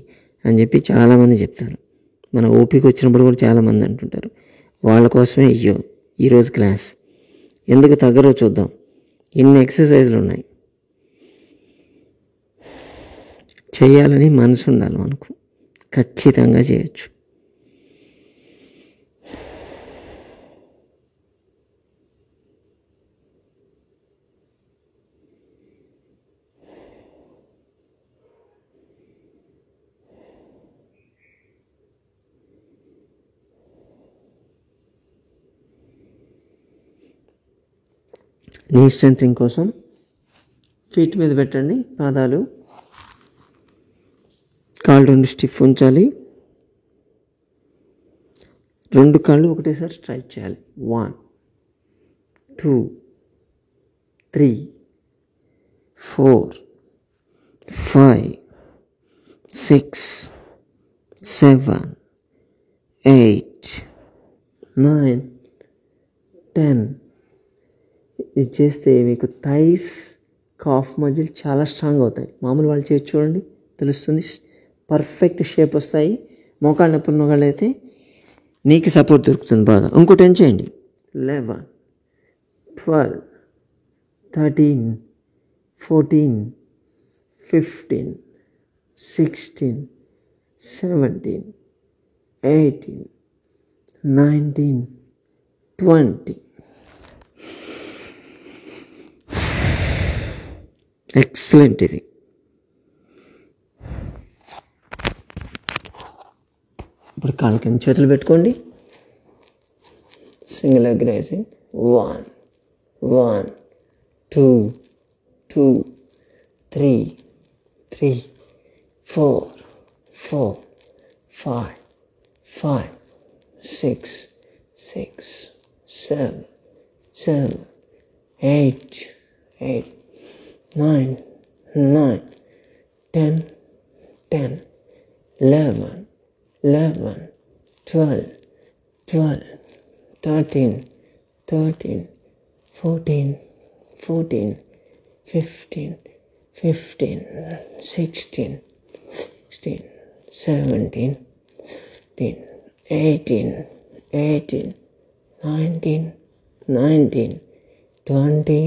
అని చెప్పి చాలామంది చెప్తారు. మన ఓపిక వచ్చినప్పుడు కూడా చాలామంది అంటుంటారు. వాళ్ళ కోసమే ఈరోజు క్లాస్. ఎందుకు తగ్గరో చూద్దాం. ఇన్ని ఎక్సర్సైజ్లు ఉన్నాయి. చేయాలని మనసు ఉండాలి మనకు. ఖచ్చితంగా చేయొచ్చు. నీ స్ట్రెంథనింగ్ కోసం ఫీట్ మీద పెట్టండి. పాదాలు, కాళ్ళు 2 స్టిఫ్ ఉంచాలి. 2 కాళ్ళు ఒకటేసారి స్ట్రైట్ చేయాలి. 1, 2, 3, 4, 5, 6, 7, 8, 9, 10. ఇది చేస్తే మీకు థైస్, కాఫ్ మజిల్ చాలా స్ట్రాంగ్ అవుతాయి. మామూలు వాళ్ళు చేసి చూడండి, తెలుస్తుంది. పర్ఫెక్ట్ షేప్ వస్తాయి. మోకాళ్ళ నొప్పులు ఉన్న వాళ్ళు అయితే నీకు సపోర్ట్ దొరుకుతుంది బాగా. ఇంకోటి ఏం చేయండి. 11, 12, 13, 14, 15, 16, 17, 18, 19, 20. ఎక్సలెంట్. ఇది ఇప్పుడు కాళ్ళ కింద చేతులు పెట్టుకోండి. Single leg raising. 1, 1, 2, 2, 3, 3, 4, 4, 5, 5, 6, 6, 7, 7, 8, 8, 9, 9, 10, 10, 11, 11, 12, 12, 13, 13, 14, 14, 15, 15, 16, 16, 17, 18, 18, 19, 19, 20,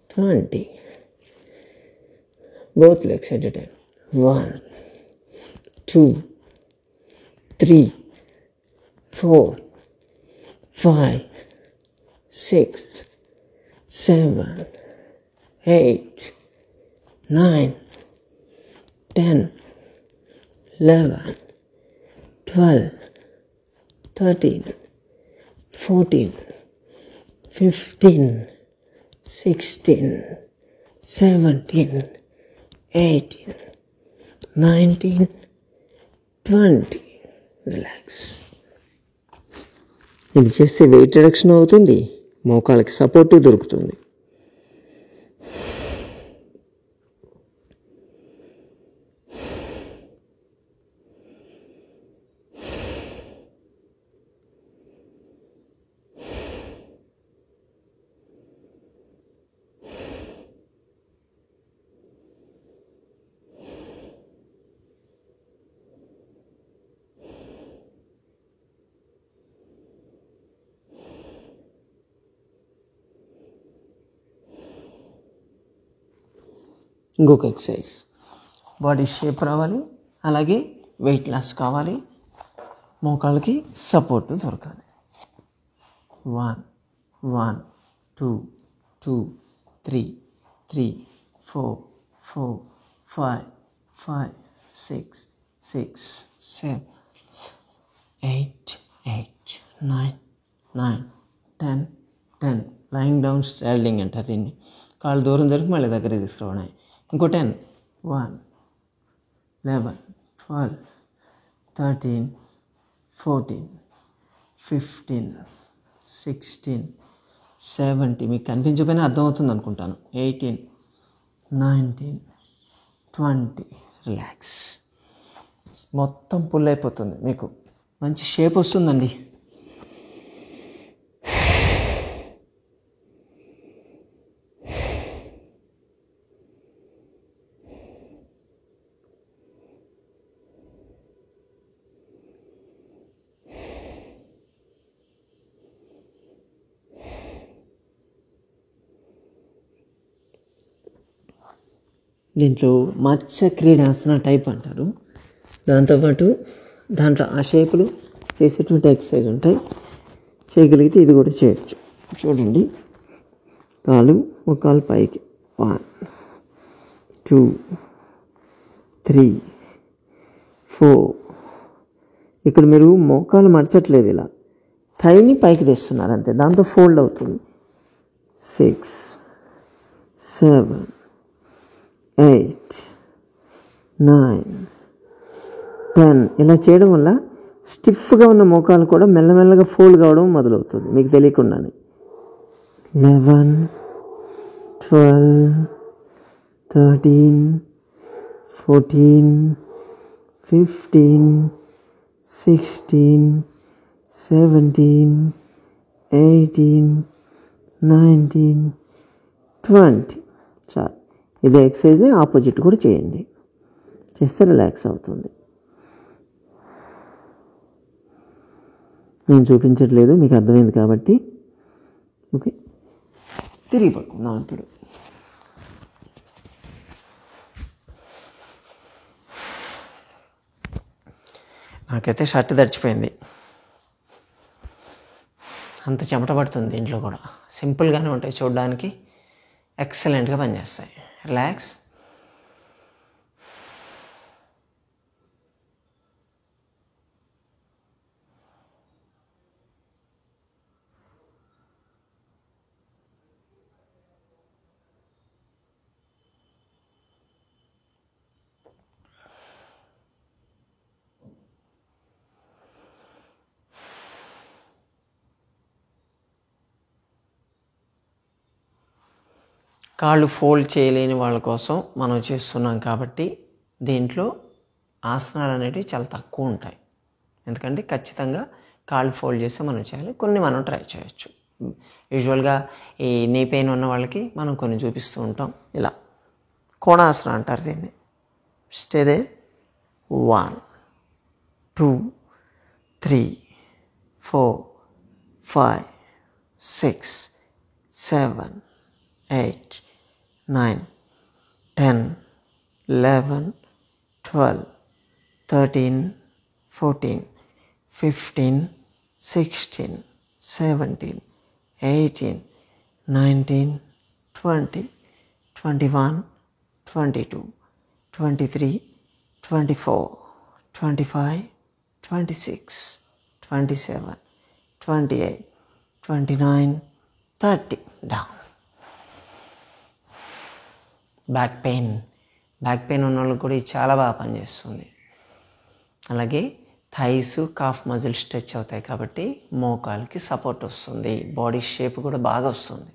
20. Both legs at a time. 1, 2, 3, 4, 5, 6, 7, 8, 9, 10, 11, 12, 13, 14, 15, 16, 17, 18, 19, 20. Relax. ఇది చేస్తే వెయిట్ రిడక్షన్ అవుతుంది, మోకాళ్ళకి సపోర్టు దొరుకుతుంది. ఇంకొక ఎక్సర్సైజ్, బాడీ షేప్ రావాలి, అలాగే వెయిట్ లాస్ కావాలి, మోకాళ్ళకి సపోర్టు దొరకాలి. 1, 1, 2, 2, 3, 3, 4, 4, 5, 5, 6, 6, 7, 8, 8, 9, 9, 10, 10. లయింగ్ డౌన్ స్ట్రాడ్లింగ్ అంటారు దీన్ని. కాళ్ళు దూరం జరిపి మళ్ళీ దగ్గరికి తీసుకురావడం. ఇంకో 10, 1, 11, 12, 13, 14, 15, 16, 17. మీకు కనిపించకపోయినా అర్థమవుతుంది అనుకుంటాను. 18, 19, 20. రిలాక్స్. మొత్తం పుల్ అయిపోతుంది, మీకు మంచి షేప్ వస్తుందండి. దీంట్లో మత్స్య క్రీడాసన టైప్ అంటారు. దాంతోపాటు దాంట్లో ఆ షేపులు చేసేటువంటి ఎక్సర్సైజ్ ఉంటాయి. చేయగలిగితే ఇది కూడా చేయొచ్చు. చూడండి, ఒక కాలు పైకి, 1, 2, 3, 4. ఇక్కడ మీరు మోకాలు మడచట్లేదు, ఇలా థైని పైకి తెస్తున్నారు అంతే, దాంతో ఫోల్డ్ అవుతుంది. 6, 7, 8, 9, 10. ఇలా చేయడం వల్ల స్టిఫ్గా ఉన్న మోకాలు కూడా మెల్లమెల్లగా ఫోల్డ్ కావడం మొదలవుతుంది మీకు తెలియకుండానే. 11, 12, 13, 14, 15, 16, 17, 18, 19, 20. చాలు. ఇదే ఎక్సర్సైజ్ని ఆపోజిట్ కూడా చేయండి, చేస్తే రిలాక్స్ అవుతుంది. నేను చూపించట్లేదు, మీకు అర్థమైంది కాబట్టి. ఓకే, తిరిగి పడుకుందాం ఇప్పుడు. నాకైతే షర్ట్ తడిచిపోయింది, అంత చెమట పడుతుంది. దీంట్లో కూడా సింపుల్గానే ఉంటాయి చూడడానికి, ఎక్సలెంట్గా పనిచేస్తాయి. రిలాక్స్. కాళ్ళు ఫోల్డ్ చేయలేని వాళ్ళ కోసం మనం చేస్తున్నాం కాబట్టి దీంట్లో ఆసనాలు అనేవి చాలా తక్కువ ఉంటాయి. ఎందుకంటే ఖచ్చితంగా కాళ్ళు ఫోల్డ్ చేస్తే మనం చేయాలి. కొన్ని మనం ట్రై చేయొచ్చు. యూజువల్గా ఈ నీ పెయిన్ ఉన్న వాళ్ళకి మనం కొన్ని చూపిస్తూ ఉంటాం. ఇలా కోణాసనం అంటారు దీన్ని. Stay they. 1, 2, 3, 4, 5, 6, 7, 8, 9, 10, 11, 12, 13, 14, 15, 16, 17, 18, 19, 20, 21, 22, 23, 24, 25, 26, 27, 28, 29, 30. Down. Back pain ఉన్న వాళ్ళకి కూడా ఇది చాలా బాగా పనిచేస్తుంది. అలాగే థైస్ కాఫ్ మజిల్ స్ట్రెచ్ అవుతాయి కాబట్టి మోకాలకి సపోర్ట్ వస్తుంది, బాడీ షేప్ కూడా బాగా వస్తుంది.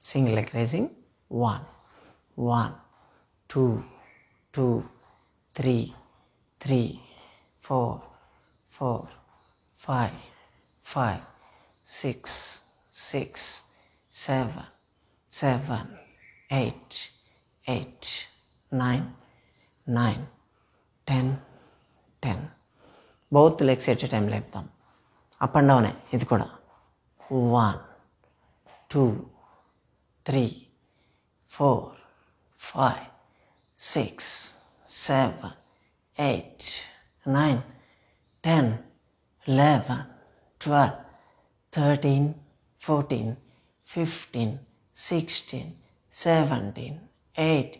Single leg raising. 1, 1, 2, 2, 3, 3, 4, 4, 5, 5, 6, 6, 7, 7, 8, 8, 9, 9, 10, 10. Both legs at a time లేపుతాం. అప్ అండ్ డౌనే ఇది కూడా. 1, 2, 3, 4, 5, 6, 7, 8, 9, 10, 11, 12, 13, 14, 15, 16, 17, 18,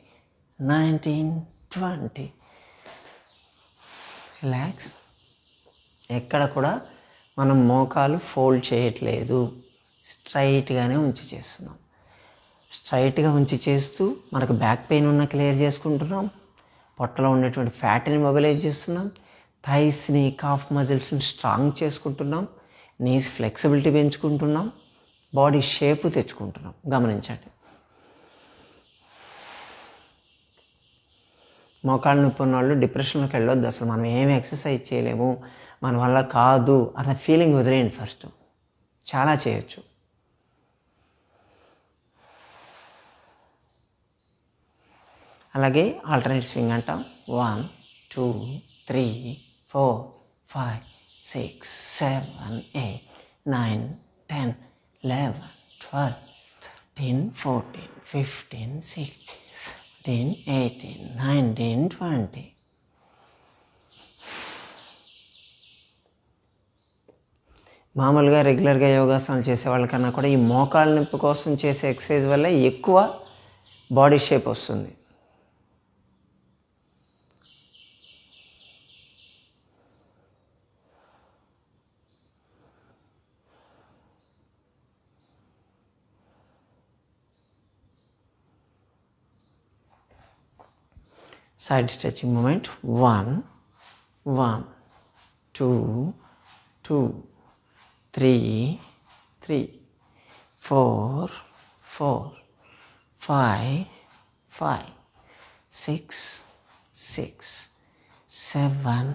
19, 20. రిలాక్స్. ఎక్కడ కూడా మనం మోకాలు ఫోల్డ్ చేయట్లేదు, స్ట్రైట్గానే ఉంచి చేస్తున్నాం. స్ట్రైట్గా ఉంచి చేస్తూ మనకు బ్యాక్ పెయిన్ ఉన్న క్లియర్ చేసుకుంటున్నాం, పొట్టలో ఉండేటువంటి ఫ్యాట్ని మొబిలైజ్ చేస్తున్నాం, థైస్ని కాఫ్ మజిల్స్ని స్ట్రాంగ్ చేసుకుంటున్నాం, నీస్ ఫ్లెక్సిబిలిటీ పెంచుకుంటున్నాం, బాడీ షేప్ తెచ్చుకుంటున్నాం. గమనించండి. మోకాళ్ళ నొప్పి ఉన్న వాళ్ళు డిప్రెషన్లోకి వెళ్ళొద్దు. అసలు మనం ఏమి ఎక్సర్సైజ్ చేయలేము, మన వల్ల కాదు అన్న ఫీలింగ్ వదిలేయండి. ఫస్ట్ చాలా చేయొచ్చు. అలాగే ఆల్టర్నేట్ స్వింగ్ అంటాం. 1, 2, 3, 4, 5, 6, 7, 8, 9, 10, 11, 12, 13, 14, 15, 16, 18, 19, 20. మామూలుగా రెగ్యులర్గా యోగాసనాలు చేసే వాళ్ళకన్నా కూడా ఈ మోకాళ్ళ నొప్పి కోసం చేసే ఎక్సర్సైజ్ వల్ల ఎక్కువ బాడీ షేప్ వస్తుంది. Side stretching movement. 1, 1, 2, 2, 3, 3, 4, 4, 5, 5, 6, 6, 7,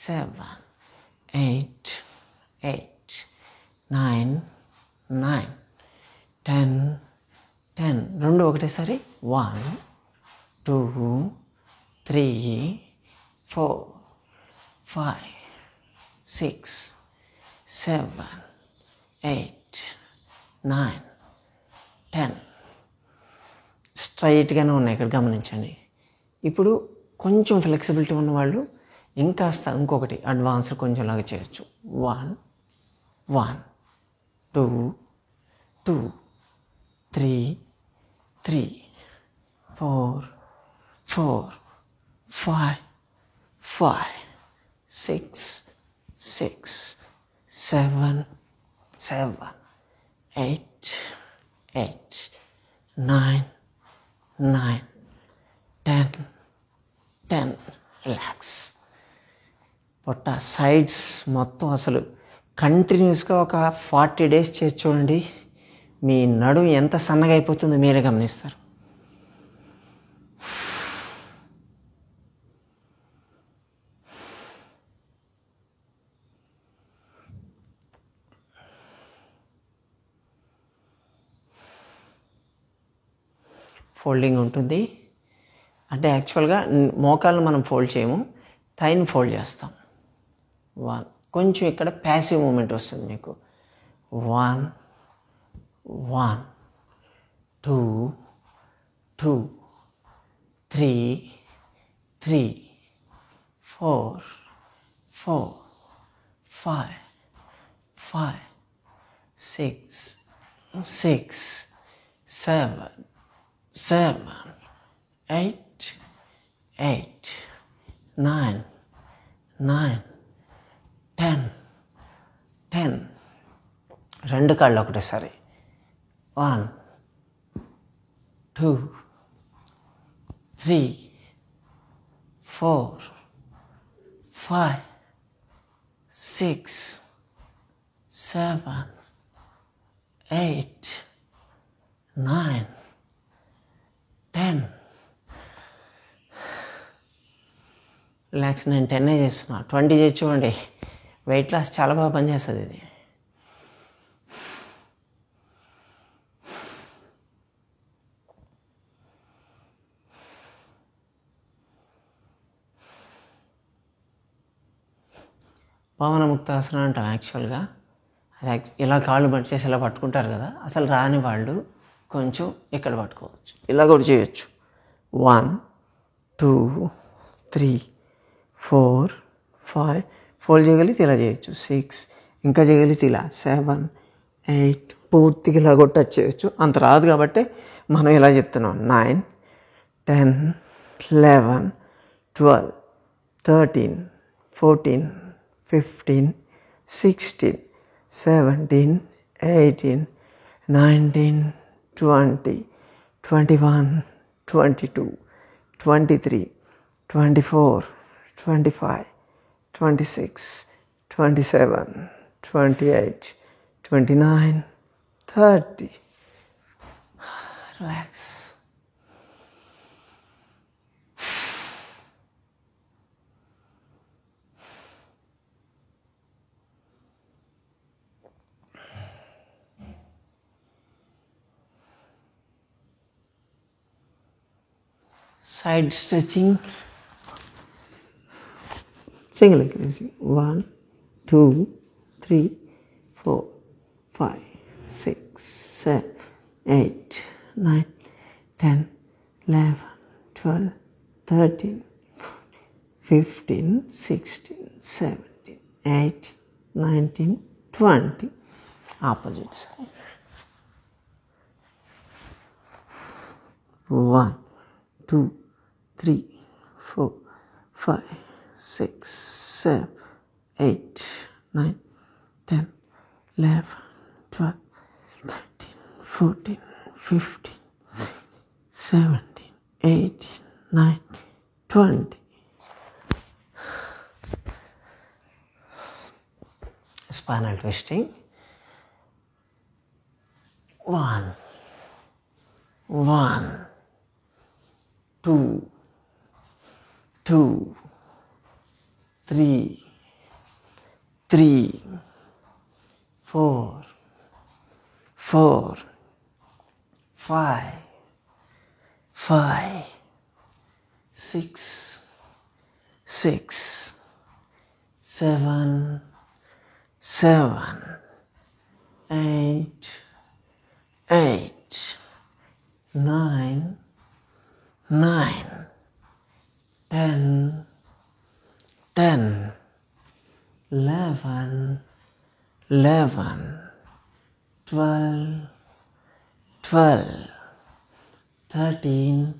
7, 8, 8, 9, 9, 10, 10. రెండు ఒకటేసారి. 1, 2, 3, 4, 5, 6, 7, 8, 9, 10. స్ట్రైట్గానే ఉన్నాయి ఇక్కడ, గమనించండి. ఇప్పుడు కొంచెం ఫ్లెక్సిబిలిటీ ఉన్నవాళ్ళు ఇంకొకటి అడ్వాన్స్ కొంచెం లాగా చేయొచ్చు. 1, 1, 2, 2, 3, 3, 4, 4, 5, 5, 6, 6, 7, 7, 8, 8, 9, 9, 10, 10. రిలాక్స్. పొట్ట సైడ్స్ మొత్తం అసలు కంటిన్యూస్గా ఒక 40 days చేసి చూడండి, మీ నడుము ఎంత సన్నగా అయిపోతుందో మీరే గమనిస్తారు. ఫోల్డింగ్ ఉంటుంది. అంటే యాక్చువల్గా మోకాలను మనం ఫోల్డ్ చేయము, థైని ఫోల్డ్ చేస్తాం. 1 కొంచెం ఇక్కడ ప్యాసివ్ మూమెంట్ వస్తుంది మీకు. 1 1 2 2 3 3 4 4 5 5 6 6 7 7 8 8 9 9 10 10. రెండు కాళ్ళు ఒకటేసారి. 1 2 3 4 5 6 7 8 9 10. రిలాక్స్. నేను 10 చేస్తున్నా, 20 చేసి చూడండి. వెయిట్ లాస్ చాలా బాగా పనిచేస్తుంది ఇది. పవన ముక్తాసనం అంటాం యాక్చువల్గా. అది ఇలా కాళ్ళు చేసి ఇలా పట్టుకుంటారు కదా, అసలు రాని వాళ్ళు కొంచెం ఇక్కడ పట్టుకోవచ్చు, ఇలా కూడా చేయొచ్చు. 1 2 3 4 5 ఫోల్డ్ చేయగలిగితే ఇలా చేయొచ్చు. 6 ఇంకా చేయగలిగితే ఇలా 7 8 పూర్తిగా ఇలా కూడా టచ్ చేయొచ్చు. అంత రాదు కాబట్టి మనం ఇలా చెప్తున్నాం. 9 10 11 12 13 14 15 16 17 18 19 20 21 22 23 24 25 26 27 28 29 30. Relax. Side stretching. Single leg raising. 1 2 3 4 5 6 7 8 9 10 11 12 13 15 16 17 18 19 20. Opposite side. 1 2 3 4 5 6 7 8 9 10 11 12 13 14 15 17 18 19 20. Spinal twisting. 1 1 2 2 3 3 4 4 5 5 6 6 7 7 8 8 9 9 10 10 11 11 12 12 13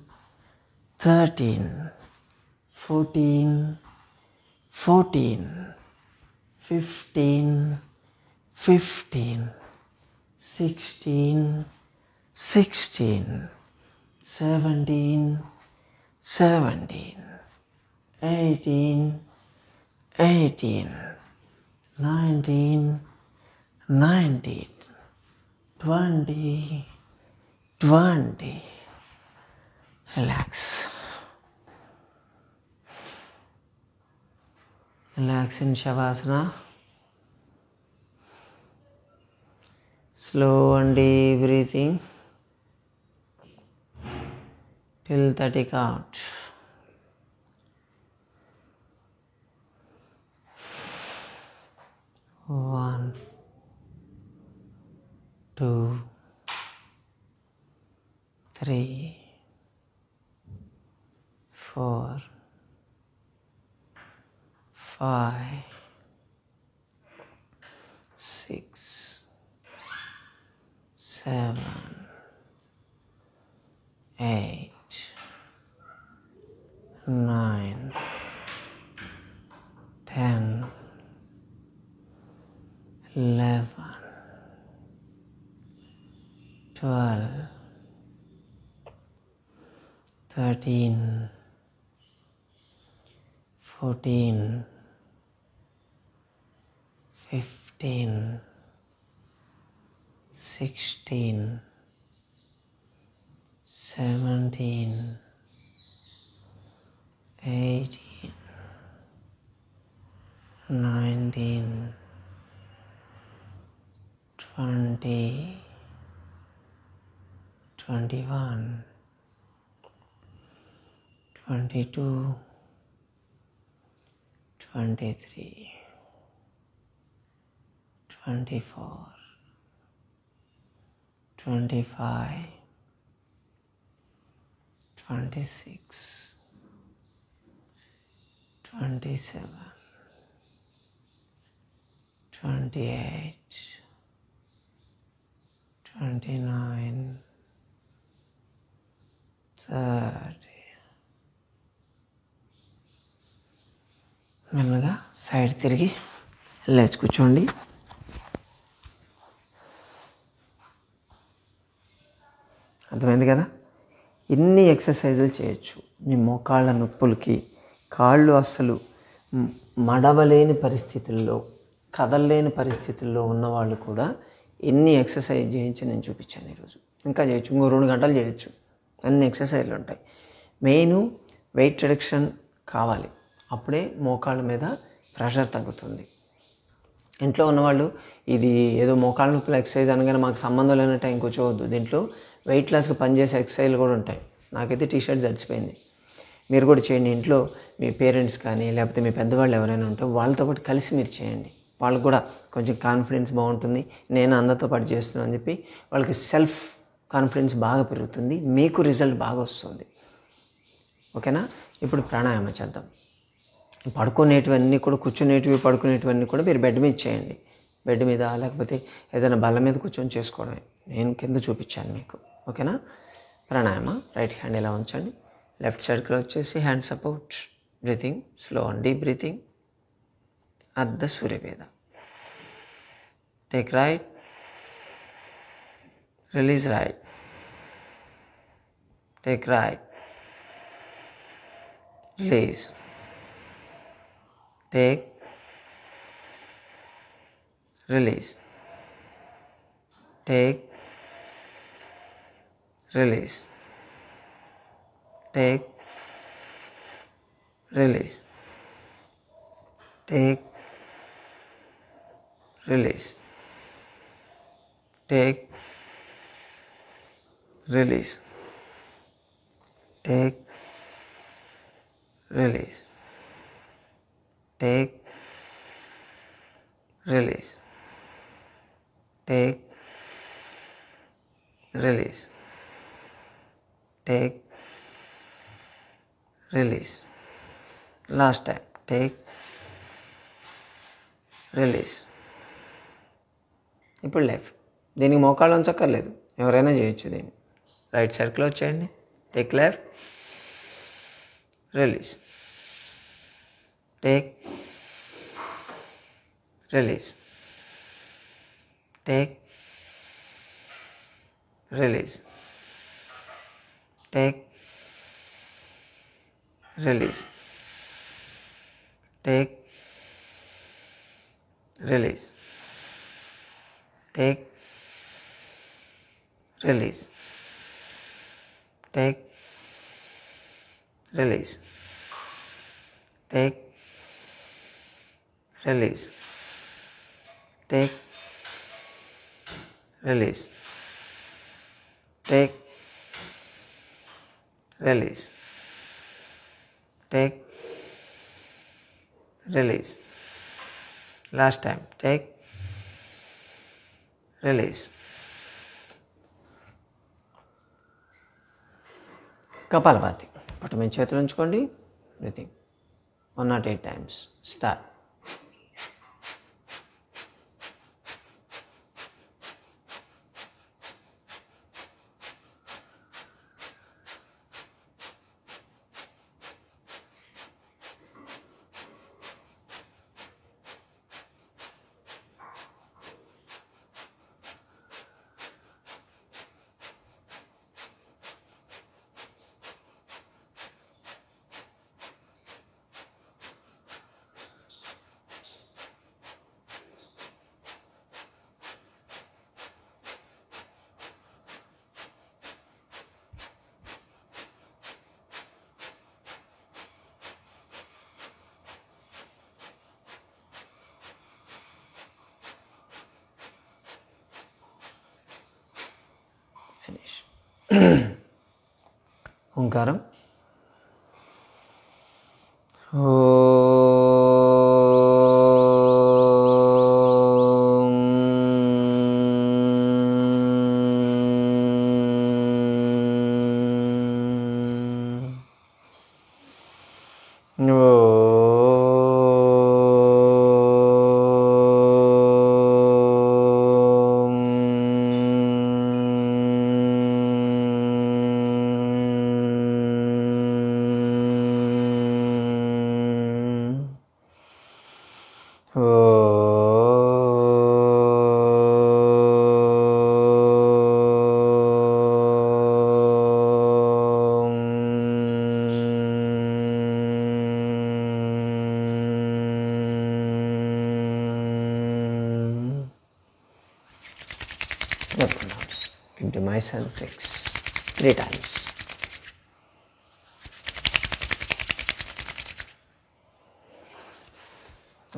13 14 14 15 15 16 16 17 17 18 18 19 19 20 20. Relax. Relax in Shavasana. Slow and deep breathing. till 30 count. 1, 2, 3, 4, 5, 6, 7, 8, 9, 10, 11, 12, 13, 14, 15, 16, 17, 18, 19, 20, 21, 22, 23, 24, 25, 26, 27, 28, 29, 30. మెల్లగా సైడ్ తిరిగి లేచి కూర్చోండి. అర్థమైంది కదా? ఇన్ని ఎక్సర్సైజులు చేయొచ్చు. మీ మోకాళ్ళ నొప్పులకి, కాళ్ళు అస్సలు మడవలేని పరిస్థితుల్లో, కదలలేని పరిస్థితుల్లో ఉన్నవాళ్ళు కూడా ఎన్ని ఎక్సర్సైజ్ చేయించి నేను చూపించాను ఈరోజు. ఇంకా చేయొచ్చు, ఇంకో 2 గంటలు చేయొచ్చు. అన్ని ఎక్సర్సైజ్లు ఉంటాయి. మెయిన్ వెయిట్ రిడక్షన్ కావాలి. అప్పుడే మోకాళ్ళ మీద ప్రెషర్ తగ్గుతుంది. ఇంట్లో ఉన్నవాళ్ళు ఇది ఏదో మోకాళ్ళ నొప్పుల ఎక్సర్సైజ్ అనగానే మాకు సంబంధం లేనట్టు ఆయన కూర్చోవద్దు. దీంట్లో వెయిట్ లాస్కి పనిచేసే ఎక్సర్సైజ్లు కూడా ఉంటాయి. నాకైతే టీషర్ట్ చచ్చిపోయింది. మీరు కూడా చేయండి. ఇంట్లో మీ పేరెంట్స్ కానీ లేకపోతే మీ పెద్దవాళ్ళు ఎవరైనా ఉంటే వాళ్ళతో పాటు కలిసి మీరు చేయండి. వాళ్ళకు కూడా కొంచెం కాన్ఫిడెన్స్ బాగుంటుంది. నేను అందరితో పాటు చేస్తున్నాను అని చెప్పి వాళ్ళకి సెల్ఫ్ కాన్ఫిడెన్స్ బాగా పెరుగుతుంది. మీకు రిజల్ట్ బాగా వస్తుంది. ఓకేనా? ఇప్పుడు ప్రాణాయామం చేద్దాం. పడుకునేటివన్నీ కూడా, కూర్చునేటివి పడుకునేటివన్నీ కూడా మీరు బెడ్ మీద చేయండి. బెడ్ మీద లేకపోతే ఏదైనా బల్ల మీద కూర్చొని చేసుకోవడమే. నేను కింద చూపించాను మీకు. ఓకేనా? ప్రాణాయామ. రైట్ హ్యాండ్ ఇలా ఉంచండి. లెఫ్ట్ సైడ్ క్లోజ్ చేసి hand support. Breathing slow and deep breathing. Ardha Suryabheda. Take right, release right, take right, release, take, release, take, release, take, release, take, release, take, release, take, release, take, release, take, release, take, release. Last time. Take, release. ఇప్పుడు left. దీనికి మోకాళ్ళు ఉంచక్కర్లేదు, ఎవరైనా చేయొచ్చు. దీన్ని right side close చేయండి. Take left, release, take, release, take, release, take, release, take, release, take, release, take, release, take, release, take, release, take, release, take, release. Last time, take, release. Kapalbhati. పట్టు మీద చేతులు ఉంచుకోండి. Breathing 108 times. స్టార్ట్. ఫినిష్. ఓంకారం. Into myself fix 3 times.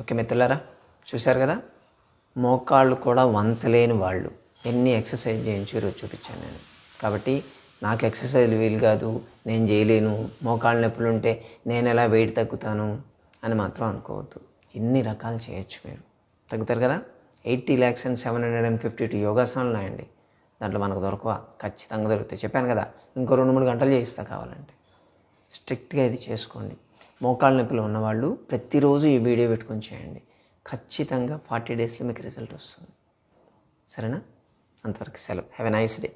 Okay మిత్రులారా, చూశారు కదా, మోకాళ్ళు కూడా వంచలేని వాళ్ళు ఎన్ని ఎక్సర్సైజ్ చేయించారో చూపించాను నేను. కాబట్టి నాకు ఎక్సర్సైజ్ వీలు కాదు, నేను చేయలేను, మోకాళ్ళ నొప్పులు ఉంటే నేను ఎలా వెయిట్ తగ్గుతాను అని మాత్రం అనుకోవద్దు. ఎన్ని రకాలు చేయొచ్చు, మీరు తగ్గుతారు కదా. 80,752 యోగాసనాలు ఉన్నాయండి. దాంట్లో మనకు దొరకవా? ఖచ్చితంగా దొరుకుతాయి. చెప్పాను కదా, ఇంకో 2-3 గంటలు చేయిస్తా కావాలంటే. స్ట్రిక్ట్గా ఇది చేసుకోండి. మోకాళ్ళ నొప్పులు ఉన్నవాళ్ళు ప్రతిరోజు ఈ వీడియో పెట్టుకొని చేయండి. ఖచ్చితంగా 40 daysలో మీకు రిజల్ట్ వస్తుంది. సరేనా? అంతవరకు సెలవు. Have a nice day.